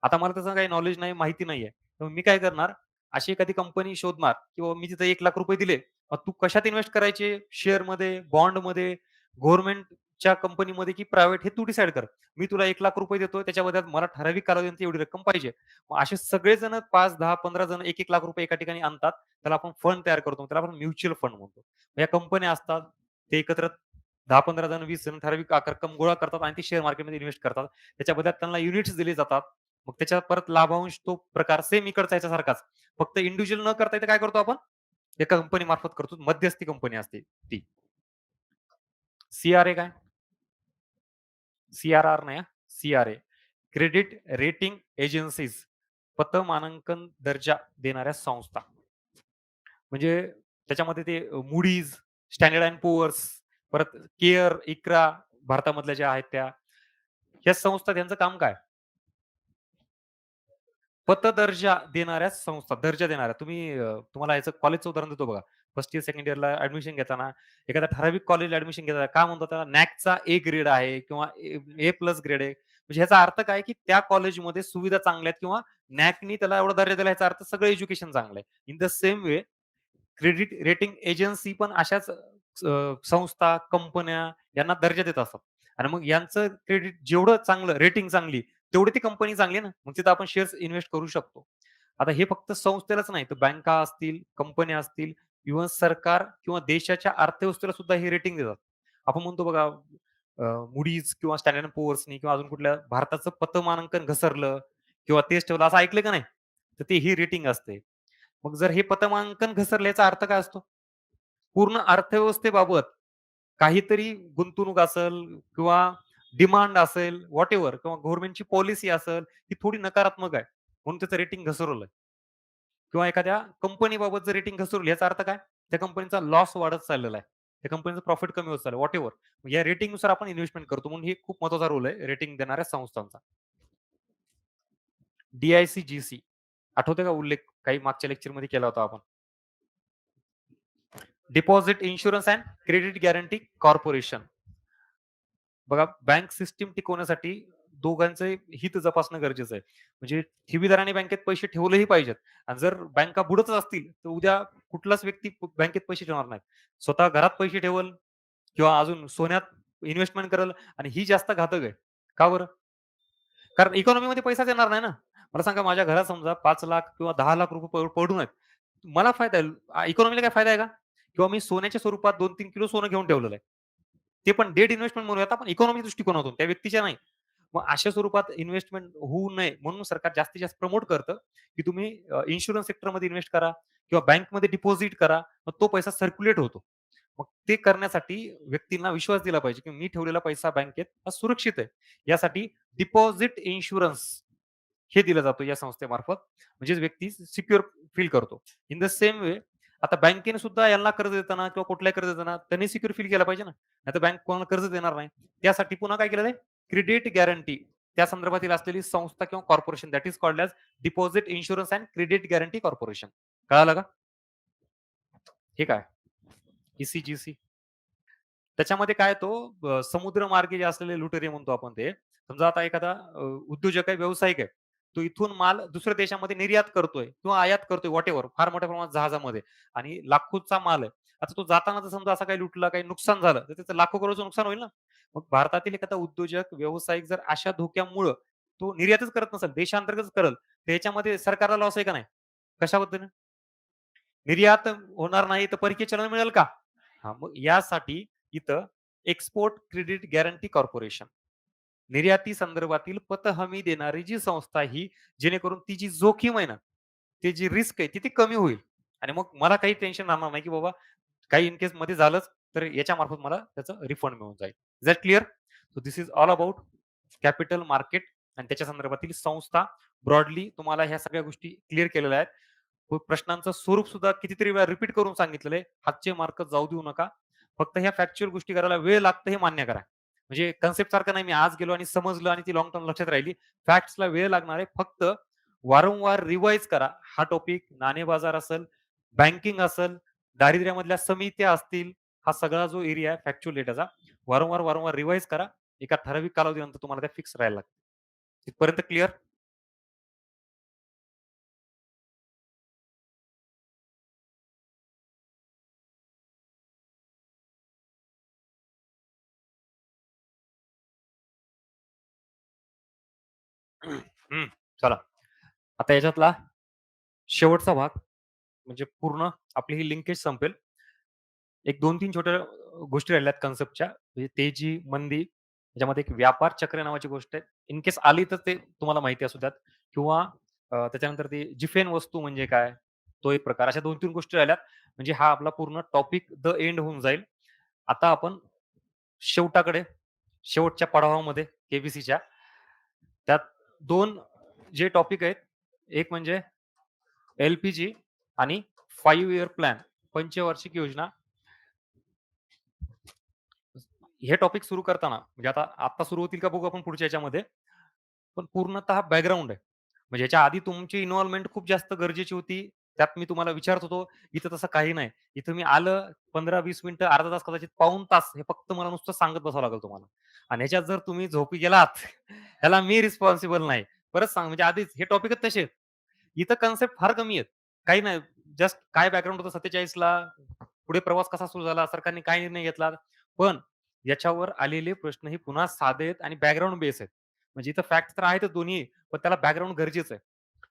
आता मला त्याचं काही नॉलेज नाही, माहिती नाहीये. तर मी काय करणार, अशी एखादी कंपनी शोधणार, की बाबा मी तिथे ₹1,00,000 दिले. मग तू कशात इन्व्हेस्ट करायचे? शेअरमध्ये, बॉन्डमध्ये, गव्हर्नमेंटच्या कंपनीमध्ये की प्रायव्हेट हे तू डिसाईड कर. मी तुला ₹1,00,000 देतोय, त्याच्या बदल्यात मला ठराविक कालावधीनंतर एवढी रक्कम पाहिजे. मग असे सगळेजण 5, 10, 15 जण ₹1,00,000 एका ठिकाणी आणतात. त्याला आपण फंड तयार करतो. त्याला आपण म्युच्युअल फंड म्हणतो. या कंपन्या असतात, ते एकत्र 10-15 जण, 20 जण ठराविक रक्कम गोळा करतात आणि ती शेअर मार्केटमध्ये इन्व्हेस्ट करतात. त्याच्या बदल्यात त्यांना युनिट्स दिले जातात. मग त्याच्यात परत लाभांश तो प्रकार सेम इकडचा याच्यासारखाच. फक्त इंडिव्हिज्युअल न करता इथे काय करतो आपण? एका कंपनी मार्फत करतो. मध्यस्थी कंपनी असते ती. सी काय? सी नाही हां. Credit rating agencies. पतमानांकन दर्जा देणाऱ्या संस्था. म्हणजे त्याच्यामध्ये ते Moody's, Standard अँड Poor's, परत केअर, इक्रा भारतामधल्या ज्या आहेत त्या. ह्या संस्था त्यांचं काम काय? पतदर्जा देणाऱ्या संस्था, दर्जा देणाऱ्या. तुम्हाला याचं कॉलेजचं उदाहरण देतो बघा. फर्स्ट इयर, सेकंड इयरला ॲडमिशन घेताना एखाद्या ठराविक कॉलेजला ॲडमिशन घेताना काय म्हणतात त्याला, नॅकचा ए ग्रेड आहे किंवा ए प्लस ग्रेड आहे. म्हणजे ह्याचा अर्थ काय, की त्या कॉलेजमध्ये सुविधा चांगल्या आहेत किंवा नॅकनी त्याला एवढा दर्जा दिला, याचा अर्थ सगळं एज्युकेशन चांगलं आहे. In the same way credit rating agency पण अशाच संस्था, कंपन्या यांना दर्जा देत असतात. आणि मग यांचं क्रेडिट जेवढं चांगलं, रेटिंग चांगली, तेवढी ती कंपनी चांगली आहे ना. मग तिथं आपण शेअर्स इन्व्हेस्ट करू शकतो. आता हे फक्त संस्थेलाच नाही, तर बँका असतील, कंपन्या असतील, इव्हन सरकार किंवा देशाच्या अर्थव्यवस्थेला सुद्धा हे रेटिंग देतात. आपण म्हणतो बघा, किंवा स्टँडर्ड अँड पुअर्सनी किंवा अजून कुठल्या भारताचं पतमानांकन घसरलं किंवा तेच ठेवलं असं ऐकलं का नाही? तर ते ही रेटिंग असते. मग जर हे पतमानांकन घसरलं, याचा अर्थ काय असतो? पूर्ण अर्थव्यवस्थेबाबत काहीतरी गुंतवणूक असेल किंवा डिमांड असेल, व्हॉटएव्हर, किंवा गव्हर्नमेंटची पॉलिसी असेल, ती थोडी नकारात्मक आहे. म्हणून त्याचं रेटिंग घसरवलंय. किंवा एखाद्या कंपनीबाबत जर रेटिंग घसरली, याचा अर्थ काय? त्या कंपनीचा लॉस वाढत चाललेला आहे. त्या कंपनीचं प्रॉफिट कमी होत चाललंय, व्हॉटएव्हर. या रेटिंगनुसार आपण इन्व्हेस्टमेंट करतो. म्हणून हे खूप महत्त्वाचा रोल आहे रेटिंग देणाऱ्या संस्थांचा. डी आठवतंय का उल्लेख? काही मागच्या लेक्चरमध्ये केला होता आपण. Deposit insurance and credit guarantee corporation. बघा, बँक सिस्टम टिकवण्यासाठी दोघांचे हित जपासणं गरजेचं आहे. म्हणजे ठेवीदाराने बँकेत पैसे ठेवलेही पाहिजेत आणि जर बँका बुडतच असतील, तर उद्या कुठलाच व्यक्ती बँकेत पैसे ठेवणार नाही. स्वतः घरात पैसे ठेवल किंवा अजून सोन्यात इन्व्हेस्टमेंट करेल आणि ही जास्त घातक आहे. का बरं? कारण इकॉनॉमीमध्ये पैसाच येणार नाही ना. मला सांगा, माझ्या घरात समजा 5,00,000 किंवा ₹10,00,000 पडून आहेत. मला फायदा आहे. इकॉनॉमीला काय फायदा आहे का? किंवा मी सोन्याच्या स्वरूपात 2-3 किलो सोनं घेऊन ठेवलेलं आहे. ते पण डेट इन्व्हेस्टमेंट म्हणूयात आपण, इकॉनॉमी दृष्टिकोनातून, त्या व्यक्तीच्या नाही. मग अशा स्वरूपात इन्व्हेस्टमेंट होऊ नये म्हणून सरकार जास्तीत जास्त प्रमोट करतं, की तुम्ही इन्शुरन्स सेक्टरमध्ये इन्व्हेस्ट करा किंवा बँकमध्ये डिपॉझिट करा. मग तो पैसा सर्क्युलेट होतो. मग ते करण्यासाठी व्यक्तींना विश्वास दिला पाहिजे, की मी ठेवलेला पैसा बँकेत हा सुरक्षित आहे. यासाठी डिपॉझिट इन्शुरन्स हे दिलं जातं या संस्थेमार्फत. म्हणजेच व्यक्ती सिक्युअर फील करतो. इन द सेम वे आता बँकेने सुद्धा यांना कर्ज देताना किंवा कुठलाही कर्ज देताना त्यांनी सिक्युअर फील केला पाहिजे ना. नाहीतर बँक कोणाला कर्ज देणार नाही. त्यासाठी पुन्हा काय केलेलं आहे? क्रेडिट गॅरंटी त्या संदर्भातील असलेली संस्था किंवा corporation, that is called as deposit insurance and credit guarantee corporation. कळालं का? हे काय? ई त्याच्यामध्ये काय तो समुद्रमार्गी जे असलेले लुटेरे म्हणतो आपण ते. समजा आता एखादा उद्योजक आहे, व्यावसायिक आहे. तो इथून माल दुसऱ्या देशामध्ये निर्यात करतोय किंवा आयात करतोय, व्हॉटएव्हर, फार मोठ्या प्रमाणात जहाजामध्ये आणि लाखोचा माल आहे. आता तो जाताना जर समजा असा काही लुटला, काही नुकसान झालं, तर त्याचं लाखो करोडचं नुकसान होईल ना. मग भारतातील एखादा उद्योजक, व्यावसायिक जर अशा धोक्यामुळं तो निर्यातच करत नसेल, देशांतर्गतच करेल, तर याच्यामध्ये सरकारला लॉस आहे का नाही? कशा पद्धतीने? निर्यात होणार नाही, तर परकीय चलन मिळेल का? हां, मग यासाठी इथं एक्सपोर्ट क्रेडिट गॅरंटी कॉर्पोरेशन, निर्याती संदर्भातील पत हमी देणारी जी संस्था आहे ही, जेणेकरून ती जी जोखीम आहे ना, ती जी रिस्क आहे ती कमी होईल आणि मग मला काही टेन्शन राहणार नाही, की बाबा काही इन केस मध्ये झालंच, तर याच्यामार्फत मला त्याचं रिफंड मिळून जाईल. Is that clear? So this is all about capital market आणि त्याच्या संदर्भातील संस्था. ब्रॉडली तुम्हाला ह्या सगळ्या गोष्टी क्लिअर केलेल्या आहेत. प्रश्नांचं स्वरूप सुद्धा कितीतरी वेळा रिपीट करून सांगितलेलं आहे. हातचे मार्क जाऊ देऊ नका. फक्त ह्या फॅक्च्युअल गोष्टी करायला वेळ लागतं हे मान्य करा. म्हणजे कन्सेप्ट सारखं नाही, मी आज गेलो आणि समजलं आणि ती लाँग टर्म लक्षात राहिली. फॅक्ट्सला वेळ लागणार आहे. फक्त वारंवार रिवाईज करा. हा टॉपिक नाणे बाजार असेल, बँकिंग असेल, दारिद्र्यामधल्या समित्या असतील, हा सगळा जो एरिया आहे फॅक्च्युअल डेटाचा वारंवार रिवाईज करा. एका ठराविक कालावधीनंतर तुम्हाला त्या फिक्स राहायला लागतील. तिथपर्यंत क्लिअर? हं, चला. आता याच्यातला शेवटचा भाग म्हणजे पूर्ण आपली ही लिंकेज संपेल. एक 2-3 छोट्या गोष्टी राहिल्यात कन्सेप्टच्या. म्हणजे तेजी, मंदी, त्याच्यामध्ये एक व्यापार चक्र नावाची गोष्ट आहे. इन केस आली तर ते तुम्हाला माहिती असू द्यात किंवा त्याच्यानंतर ते जिफेन वस्तू म्हणजे काय? तो एक प्रकार. अशा 2-3 गोष्टी राहिल्यात. म्हणजे हा आपला पूर्ण टॉपिक द एंड होऊन जाईल. आता आपण शेवटाकडे, शेवटच्या पडावामध्ये के त्यात 2 जे टॉपिक आहेत. एक म्हणजे एल-पी-जी आणि 5 इयर प्लॅन, पंचवार्षिक योजना. हे टॉपिक सुरू करताना म्हणजे आता सुरू होतील का बघू आपण पुढच्या ह्याच्यामध्ये. पण पूर्णतः बॅकग्राऊंड आहे. म्हणजे ह्याच्या आधी तुमची इन्व्हॉल्वमेंट खूप जास्त गरजेची होती. त्यात मी तुम्हाला विचारत होतो. इथं तसं काही नाही. इथं मी आलं 15-20 मिनिटं, अर्धा तास, कदाचित पाऊण तास हे फक्त मला नुसतं सांगत बसावं लागेल तुम्हाला. आणि ह्याच्यात जर तुम्ही झोपी गेलात, ह्याला मी रिस्पॉन्सिबल नाही. परत सांग म्हणजे आधीच हे टॉपिकच तसे आहेत. इथं कन्सेप्ट फार कमी आहेत. काही नाही. जस्ट काय बॅकग्राऊंड होतं 47ला, पुढे प्रवास कसा सुरू झाला, सरकारने काय निर्णय घेतला. पण याच्यावर आलेले प्रश्न हे पुन्हा साधे आहेत आणि बॅकग्राऊंड बेस आहेत. म्हणजे इथं फॅक्ट तर आहेतच दोन्ही, पण त्याला बॅकग्राऊंड गरजेचं आहे.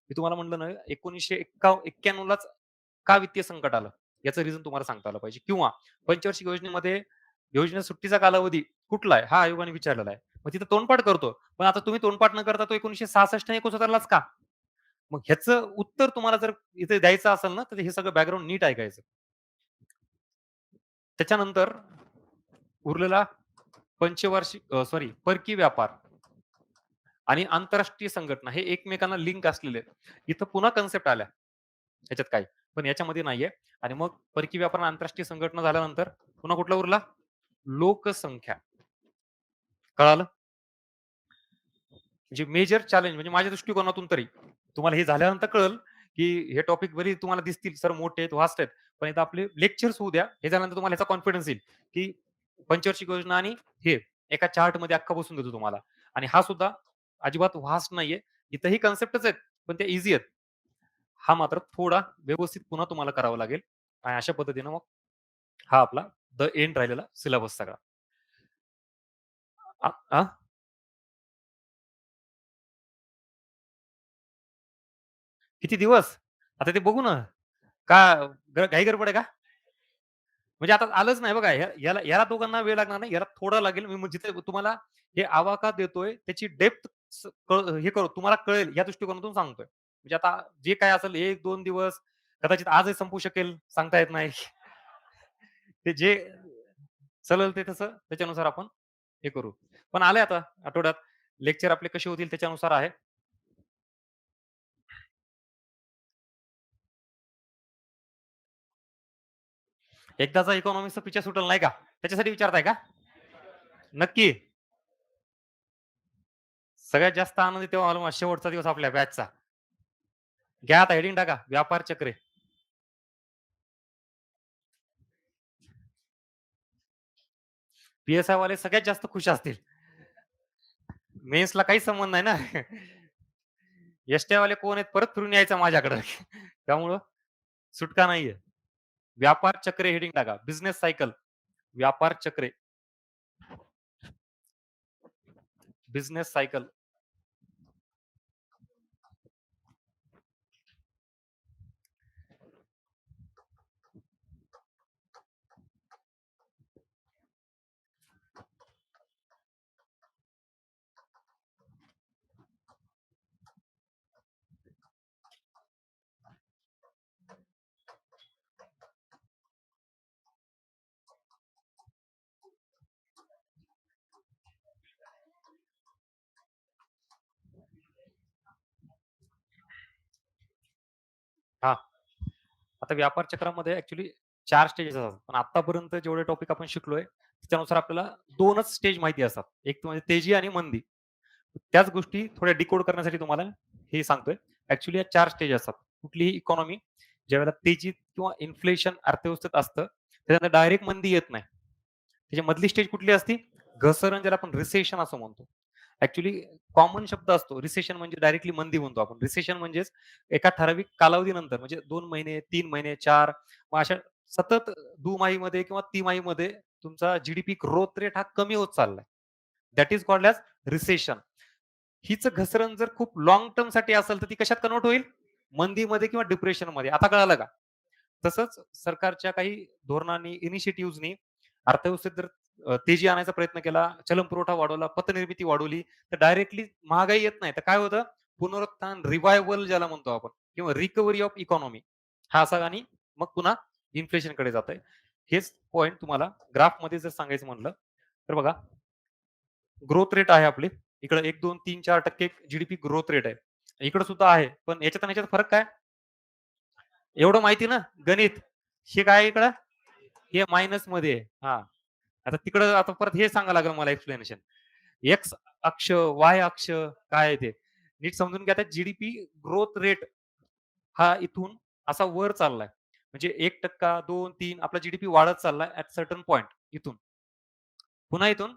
मी तुम्हाला म्हटलं ना 1991 लाच का वित्तीय संकट आलं, याचं रिझन तुम्हाला सांगता आलं पाहिजे किंवा पंचवार्षिक योजनेमध्ये योजनेत सुट्टीचा कालावधी कुठला आहे? हा आयोगाने विचारलेला आहे. मग तिथं तोंडपाठ करतो. पण आता तुम्ही तोंडपाठ न करता तो 1966 आणि 69 का? मग ह्याचं उत्तर तुम्हाला जर इथे द्यायचं असेल ना, तर हे सगळं बॅकग्राऊंड नीट ऐकायचं. त्याच्यानंतर उरलेला परकीय व्यापार आणि आंतरराष्ट्रीय संघटना हे एकमेकांना लिंक असलेले आहेत. इथं पुन्हा कन्सेप्ट आल्या ह्याच्यात काही, पण याच्यामध्ये नाहीये. आणि मग परकीय व्यापार आणि आंतरराष्ट्रीय संघटना झाल्यानंतर पुन्हा कुठला उरला? लोकसंख्या. कळालं? म्हणजे मेजर चॅलेंज म्हणजे माझ्या दृष्टिकोनातून तरी तुम्हाला हे झाल्यानंतर कळेल, की हे टॉपिक बरी तुम्हाला दिसतील सर मोठे आहेत, व्हास्ट आहेत. पण इथं आपले लेक्चर्स होऊ द्या. हे झाल्यानंतर तुम्हाला ह्याचा कॉन्फिडन्स येईल, की पंचवार्षिक योजना आणि हे एका चार्टमध्ये अख्खा बसून देतो तुम्हाला. आणि हा सुद्धा अजिबात व्हास्ट नाहीये. इथंही कन्सेप्टच आहेत, पण त्या ईझी आहेत. हा मात्र थोडा व्यवस्थित पुन्हा तुम्हाला करावा लागेल. आणि अशा पद्धतीनं मग हा आपला द एंड राहिलेला सिलेबस सगळा. आ आ किती दिवस? आता ते बघू ना. का घाई गडबड आहे का? म्हणजे आता आलंच नाही बघा. याला याला दोघांना वेळ लागणार नाही. याला थोडा लागेल. मी म्हणजे जिथे तुम्हाला हे आवाका देतोय त्याची डेप्थ हे करू तुम्हाला कळेल या दृष्टिकोनातून सांगतोय. म्हणजे आता जे काही असेल 1-2 दिवस कदाचित आजही संपू शकेल, सांगता येत नाही. ते जे चालेल ते तसं त्याच्यानुसार आपण हे करू. पण आलंय आता आठवड्यात लेक्चर आपले कसे होतील त्याच्यानुसार आहे. एकदाचा इकॉनॉमिक्सचा पिक्चर सुटेल नाही का? त्याच्यासाठी विचारताय का? नक्की. सगळ्यात जास्त आनंदी तेव्हा झालो शेवटचा दिवस आपल्या बॅचचा. घ्या आता हेडिंग टाका. व्यापार चक्रे. पी-एस-आय वाले सगळ्यात जास्त खुश असतील. मेन्सला काहीच संबंध नाही ना. एस-टी वाले कोण आहेत परत फिरून यायचं माझ्याकडं. त्यामुळं सुटका नाहीये. व्यापार चक्रे हेडिंग टाका. बिझनेस सायकल, व्यापार चक्रे, बिझनेस सायकल. हां. आता व्यापार चक्रामध्ये ॲक्चुअली 4 स्टेजेस असतात. पण आत्तापर्यंत जेवढे टॉपिक आपण शिकलोय, त्याच्यानुसार आपल्याला 2च स्टेज माहिती असतात. एक म्हणजे तेजी आणि मंदी. त्याच गोष्टी थोड्या डिकोड करण्यासाठी तुम्हाला हे सांगतोय. ॲक्चुअली या 4 स्टेज असतात. कुठलीही इकॉनॉमी ज्यावेळेला तेजीत किंवा इन्फ्लेशन अर्थव्यवस्थेत असतं, त्याच्यानंतर डायरेक्ट मंदी येत नाही. त्याची मधली स्टेज कुठली असती? घसरण, ज्याला आपण रिसेशन असं म्हणतो. ॲक्चुअली कॉमन शब्द असतो. रिसेशन म्हणजे डायरेक्टली मंदी म्हणतो आपण. रिसेशन म्हणजेच एका ठराविक कालावधीनंतर म्हणजे 2 महिने, 3 महिने, 4 मग अशा सतत दुमाहीमध्ये किंवा तिमाहीमध्ये तुमचा जी ग्रोथ रेट हा कमी होत चाललाय. That is called as recession. हीच घसरण जर खूप लाँग टर्मसाठी असेल, तर ती कशात कन्व्हर्ट होईल? मंदीमध्ये किंवा डिप्रेशनमध्ये. आता कळालं का? तसंच सरकारच्या काही धोरणांनी, इनिशिएटिव्हजनी अर्थव्यवस्थेत जर तेजी आणायचा प्रयत्न केला, चलन पुरवठा वाढवला, पतनिर्मिती वाढवली, तर डायरेक्टली महागाई येत नाही. तर काय होतं? पुनरुत्थान, रिवायव्हल ज्याला म्हणतो आपण किंवा रिकव्हरी ऑफ इकॉनॉमी हा असा आणि मग पुन्हा इन्फ्लेशनकडे जातंय. हेच पॉइंट तुम्हाला ग्राफमध्ये जर सांगायचं म्हणलं, तर बघा ग्रोथ रेट आहे आपली. इकडे 1, 2, 3, 4% जीडीपी ग्रोथ रेट आहे. इकडे सुद्धा आहे. पण याच्यात आणि याच्यात फरक काय? एवढं माहिती ना गणित. हे काय आहे इकडं? हे मायनसमध्ये आहे. हां. आता तिकडं आता परत हे सांगावं लागेल मला एक्सप्लेनेशन. एक्स अक्ष, वाय अक्ष काय आहे ते? नीट समजून घ्या. आता जीडीपी ग्रोथ रेट हा इथून असा वर चाललाय. म्हणजे 1%, 2, 3 आपला जीडीपी वाढत चाललाय ॲट सर्टन पॉइंट इथून. पुन्हा इथून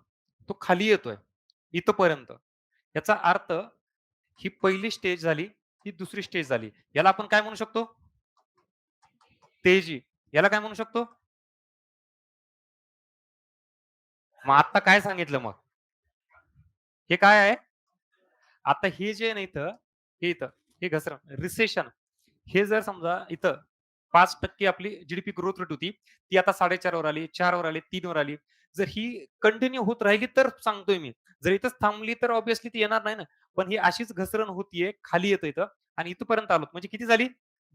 तो खाली येतोय. इथपर्यंत. याचा अर्थ ही पहिली स्टेज झाली, ही दुसरी स्टेज झाली. याला आपण काय म्हणू शकतो? तेजी. याला काय म्हणू शकतो? मग आत्ता काय सांगितलं मग? हे काय आहे? आता हे जे आहे ना इथं, हे इथं, हे घसरण, रिसेशन हे जर समजा इथं 5% आपली जीडीपी ग्रोथ रेट होती. ती आता 4.5 वर आली, 4 वर आली, 3 वर आली. जर ही कंटिन्यू होत राहिली तर सांगतोय मी. जर इथंच थांबली तर ऑब्व्हियसली ती येणार नाही ना. पण ही अशीच घसरण होतीये, खाली येतं इथं आणि इथपर्यंत आलोत. म्हणजे किती झाली?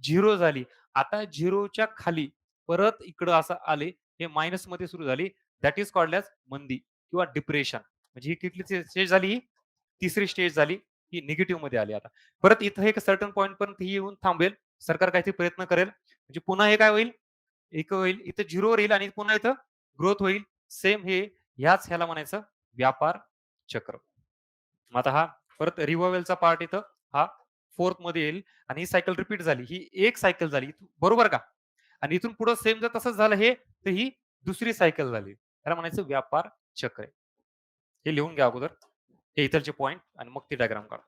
0 झाली. आता 0च्या खाली परत इकडं असं आले. हे मायनसमध्ये सुरू झाली. दॅट इज कॉल्ड ॲज मंदी किंवा डिप्रेशन. म्हणजे ही कुठली स्टेज झाली? तिसरी स्टेज झाली. ही निगेटिव्हमध्ये आली आता. परत इथं एक सर्टन पॉइंट पर्यंत ही येऊन थांबेल. सरकार काहीतरी प्रयत्न करेल. म्हणजे पुन्हा हे काय होईल? एक होईल, इथं 0 वर येईल आणि पुन्हा इथं ग्रोथ होईल. सेम हे ह्याच ह्याला म्हणायचं व्यापार चक्र. मग आता हा परत रिव्हायवलचा पार्ट इथं हा 4th मध्ये येईल आणि ही सायकल रिपीट झाली. ही एक सायकल झाली. बरोबर का? आणि इथून पुढे सेम जर तसंच झालं हे, तर ही दुसरी सायकल झाली. त्याला म्हणायचं व्यापार चक्र आहे. हे लिहून घ्या अगोदर. हे इथलचे पॉइंट आणि मग ती डायग्राम काढा.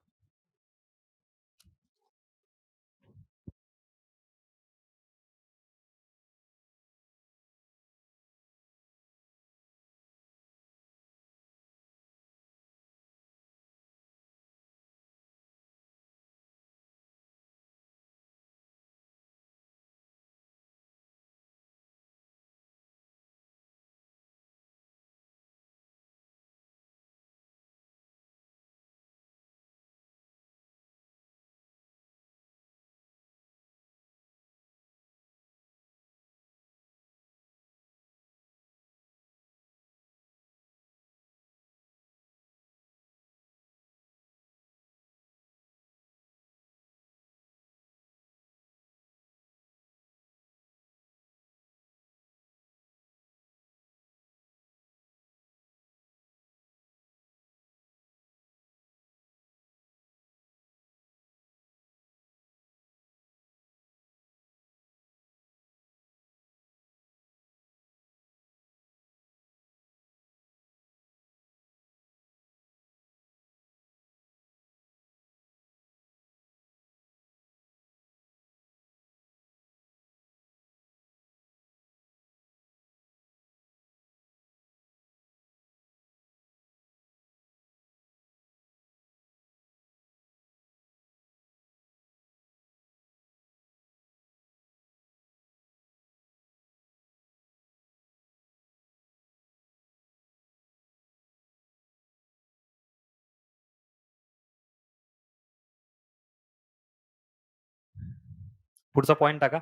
पुढचा पॉइंट टाका.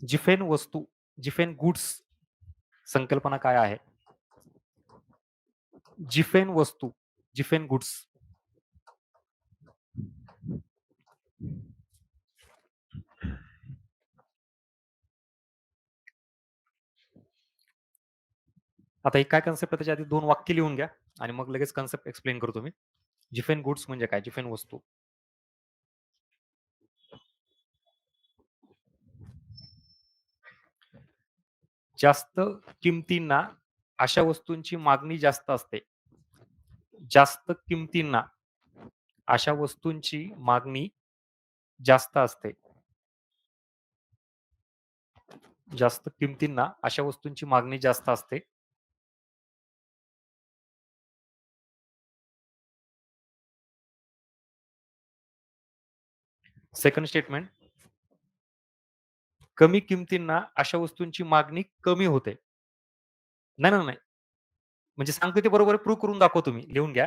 जिफेन वस्तू, जिफेन गुड्स संकल्पना काय आहे? जिफेन वस्तू, जिफेन गुड्स. आता एक काय कन्सेप्ट आहे त्याच्या आधी 2 वाक्य लिहून घ्या आणि मग लगेच कन्सेप्ट एक्सप्लेन करतो मी. जिफेन गुड्स म्हणजे काय? जिफेन वस्तू. जास्त किमतींना अशा वस्तूंची मागणी जास्त असते. जास्त किमतींना अशा वस्तूंची मागणी जास्त असते. जास्त किमतींना अशा वस्तूंची मागणी जास्त असते. सेकंड स्टेटमेंट, कमी किमतींना अशा वस्तूंची मागणी कमी होते. नाही, नाही, नाही. म्हणजे सांगतो ते बरोबर प्रूव्ह करून दाखवतो मी. लिहून घ्या.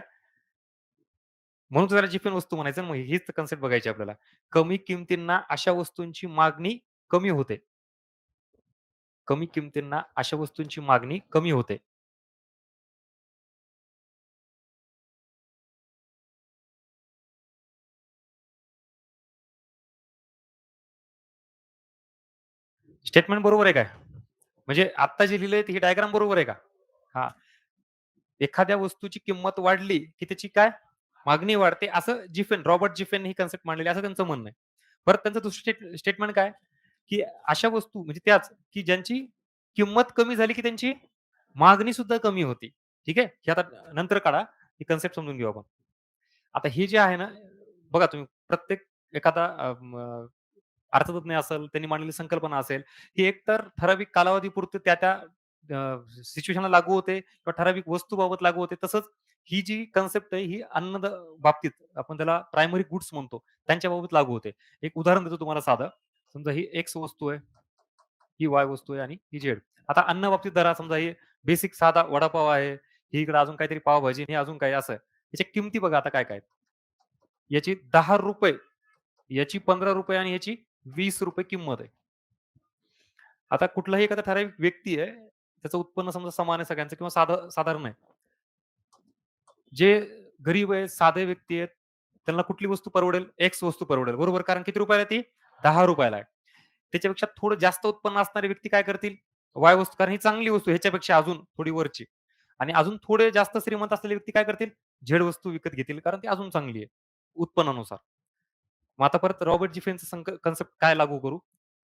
म्हणून त्याला जिफेन वस्तू म्हणायचं ना, मग हीच कन्सेप्ट बघायची आपल्याला. कमी किमतींना अशा वस्तूंची मागणी कमी होते. कमी किमतींना अशा वस्तूंची मागणी कमी होते. स्टेटमेंट बरोबर आहे काय? म्हणजे आत्ता जे लिहिलंय ही डायग्राम बरोबर आहे का? हां. एखाद्या वस्तूची किंमत वाढली, की त्याची काय? मागणी वाढते असं रॉबर्ट जिफेन ही कन्सेप्ट मांडलेली असं त्यांचं म्हणणं आहे. परत त्यांचं दुसरं स्टेटमेंट काय? की अशा वस्तू म्हणजे त्याच, की ज्यांची किंमत कमी झाली, की त्यांची मागणी सुद्धा कमी होती. ठीक आहे? हे आता नंतर काढा. ही कन्सेप्ट समजून घेऊ आपण. आता हे जे आहे ना, बघा तुम्ही प्रत्येक एखादा अर्थतज्ञ असेल, त्यांनी मांडलेली संकल्पना असेल, ही एकतर ठराविक कालावधीपुरते त्या-त्या सिच्युएशनला लागू होते किंवा ठराविक वस्तूबाबत लागू होते. तसंच ही जी कन्सेप्ट आहे, ही बाबतीत आपण त्याला प्रायमरी गुड्स म्हणतो, त्यांच्याबाबत लागू होते. एक उदाहरण देतो तुम्हाला साधं. समजा ही एक्स वस्तू आहे, ही वाय वस्तू आहे आणि ही झेड. आता अन्न बाबतीत धरा समजा ही बेसिक साधा वडापाव आहे, ही इकडे अजून काहीतरी पावभाजी आणि हे अजून काही असं. याच्या किमती बघा आता काय-काय आहेत. याची ₹10, याची ₹15 आणि याची ₹20 किंमत आहे. आता कुठलाही एखादा ठराविक व्यक्ती आहे, त्याचं उत्पन्न समजा समान आहे सगळ्यांचं किंवा साधारण आहे. जे गरीब आहेत, साधे व्यक्ती आहेत, त्यांना कुठली वस्तू परवडेल? एक्स वस्तू परवडेल. बरोबर? कारण किती रुपयाला आहे ती? ₹10 आहे. त्याच्यापेक्षा थोडं जास्त उत्पन्न असणारे व्यक्ती काय करतील? वाय वस्तू कारण ही चांगली वस्तू आहे, ह्याच्यापेक्षा अजून थोडी वरची आणि अजून थोडे जास्त श्रीमंत असलेले व्यक्ती काय करतील? झेड वस्तू विकत घेतील कारण ती अजून चांगली आहे उत्पन्नानुसार. मग आता परत रॉबर्ट जिफेनचं कन्सेप्ट काय लागू करू?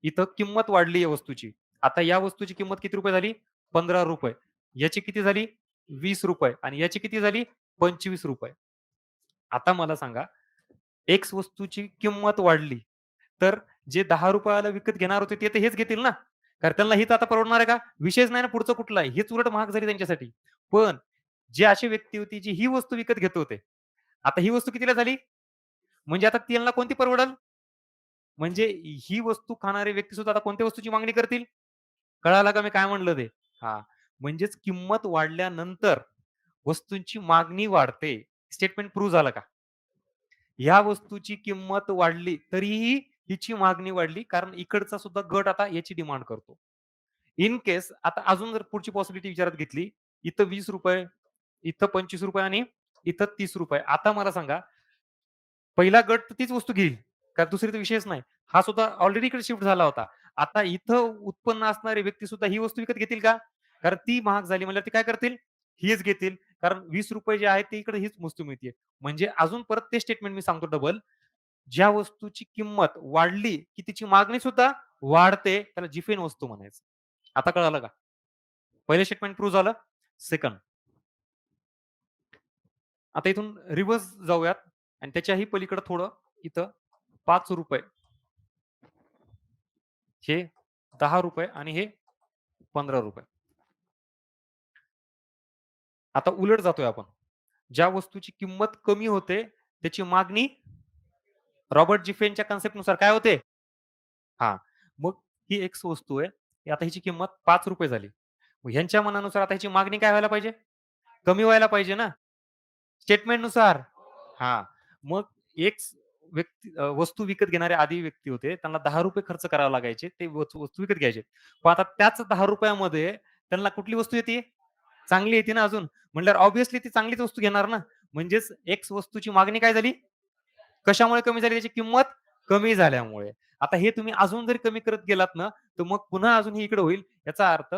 इथं किंमत वाढली आहे वस्तूची. आता या वस्तूची किंमत किती रुपये झाली? ₹15. याची किती झाली? ₹20 आणि याची किती झाली? ₹25. आता मला सांगा, एक्स वस्तूची किंमत वाढली, तर जे ₹10 ला विकत घेणार होते ते तर हेच घेतील ना. कारण त्यांना हीच आता परवडणार आहे का? विषयच नाही ना पुढचा कुठलाही. हीच उलट महाग झाली त्यांच्यासाठी. पण जे अशी व्यक्ती होती जी ही वस्तू विकत घेत होते. आता ही वस्तू कितीला झाली? म्हणजे आता त्यांना कोणती परवडेल? म्हणजे ही वस्तू खाणारे व्यक्ती सुद्धा आता कोणत्या वस्तूची मागणी करतील? कळालं का मी काय म्हणलं ते? हां. म्हणजेच किंमत वाढल्यानंतर वस्तूंची मागणी वाढते. स्टेटमेंट प्रूव्ह झालं का? ह्या वस्तूची किंमत वाढली, तरीही हिची मागणी वाढली, कारण इकडचा सुद्धा गट आता याची डिमांड करतो. इन केस आता अजून जर पुढची पॉसिबिलिटी विचारात घेतली, इथं ₹20, इथं ₹25 आणि इथं ₹30. आता मला सांगा, पहिला गट तर तीच वस्तू घेईल. कारण दुसरी तर विषयच नाही. हा सुद्धा ऑलरेडी इकडे शिफ्ट झाला होता. आता इथं उत्पन्न असणारे व्यक्ती सुद्धा ही वस्तू विकत घेतील का? कारण ती महाग झाली म्हणल्यावर ते काय करतील? हीच घेतील. कारण ₹20 जे आहेत ते इकडे हीच वस्तू मिळतीये. म्हणजे अजून परत ते स्टेटमेंट मी सांगतो डबल. ज्या वस्तूची किंमत वाढली, की तिची मागणी सुद्धा वाढते. त्याला जिफेन वस्तू म्हणायचं. आता कळालं का? पहिलं स्टेटमेंट प्रूव्ह झालं. सेकंड आता इथून रिव्हर्स जाऊयात आणि त्याच्याही पलीकडे थोडं इथं ₹5 हे ₹10 आणि हे ₹15. आता उलट जातोय आपण. ज्या वस्तूची किंमत कमी होते, त्याची मागणी रॉबर्ट जिफेनच्या कन्सेप्टनुसार काय होते? हां. मग ही एक वस्तू आहे. आता हिची किंमत ₹5 झाली. मग ह्यांच्या मनानुसार आता ह्याची मागणी काय व्हायला पाहिजे? कमी व्हायला पाहिजे ना, स्टेटमेंटनुसार. हां. मग एक वस्तू विकत घेणारे आधी व्यक्ती होते. त्यांना ₹10 खर्च करावे लागायचे. ते वस्तू विकत घ्यायचे. पण आता त्याच ₹10 मध्ये त्यांना कुठली वस्तू येते? चांगली येते ना अजून. म्हटल्यावर ऑब्व्हियसली ती चांगलीच वस्तू घेणार ना. म्हणजेच एक्स वस्तूची मागणी काय झाली? कशामुळे कमी झाली? त्याची किंमत कमी झाल्यामुळे. आता हे तुम्ही अजून जरी कमी करत गेलात ना, तर मग पुन्हा अजून ही इकडे होईल. याचा अर्थ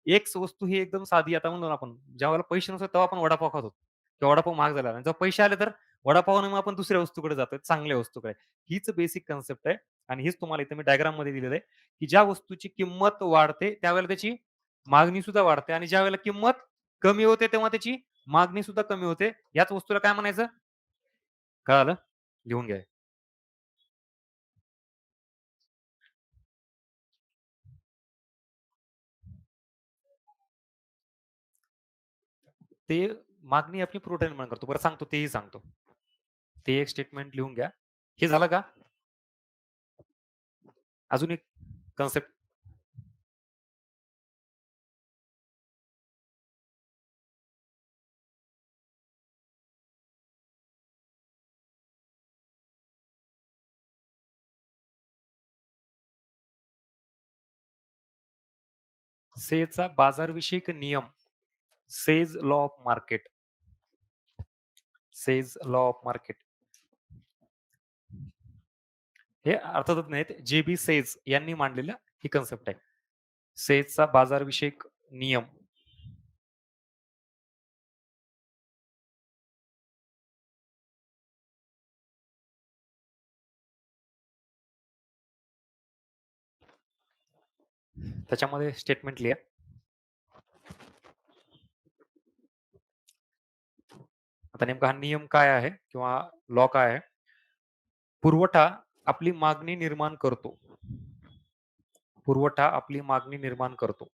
एक वस्तू ही एकदम साधी आता म्हणलो ना आपण, ज्यावेळेला पैसे नसतात तेव्हा आपण वडापाव खात होतो. किंवा वडापाव महाग झाला आणि जेव्हा पैसे आले तर वडापाव नाही मग आपण दुसऱ्या वस्तूकडे जातोय, चांगल्या वस्तूकडे. हीच बेसिक कन्सेप्ट आहे आणि हीच तुम्हाला इथे मी डायग्राममध्ये दिलेलं आहे, की ज्या वस्तूची किंमत वाढते त्यावेळेला त्याची मागणी सुद्धा वाढते आणि ज्यावेळेला किंमत कमी होते तेव्हा त्याची मागणी सुद्धा कमी होते. याच वस्तूला काय म्हणायचं? कळालं? लिहून घ्या. ते मागणी आपली पुरवठा निर्माण करतो. बरं सांगतो तेही सांगतो. ते एक स्टेटमेंट लिहून घ्या. हे झालं का? अजून एक कन्सेप्ट सेचा बाजारविषयक नियम. Says law of market. Says law of market. हे अर्थातच नाहीत. जे-बी सेज यांनी मांडलेलं ही कन्सेप्ट आहे. सेजचा बाजारविषयक नियम. त्याच्यामध्ये स्टेटमेंट लिहा. आता नेमका हा नियम काय आहे किंवा लॉ काय आहे? पुरवठा आपली मागणी निर्माण करतो. पुरवठा आपली मागणी निर्माण करतो.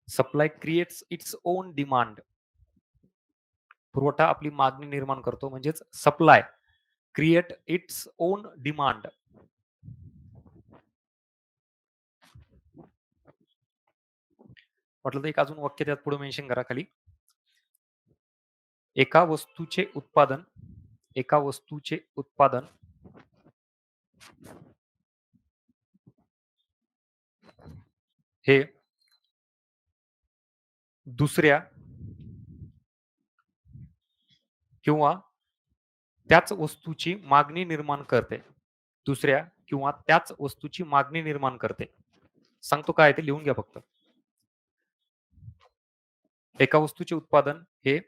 Supply creates its own demand. पुरवठा आपली मागणी निर्माण करतो म्हणजेच supply create its own demand. म्हटलं तर एक अजून वाक्य त्यात पुढे मेन्शन करा खाली. एका वस्तूचे उत्पादन एका वस्तूचे उत्पादन हे दुसऱ्या किंवा त्याच वस्तूची मागणी निर्माण करते. दुसऱ्या किंवा त्याच वस्तूची मागणी निर्माण करते. सांगतो काय ते लिहून घ्या फक्त. एका वस्तूचे उत्पादन हे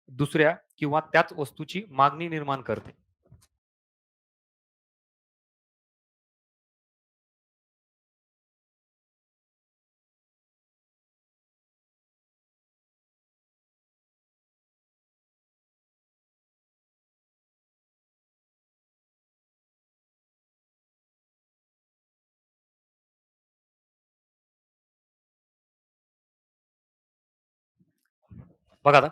दुसऱ्या किंवा त्याच वस्तूची मागणी निर्माण करते. बघा आता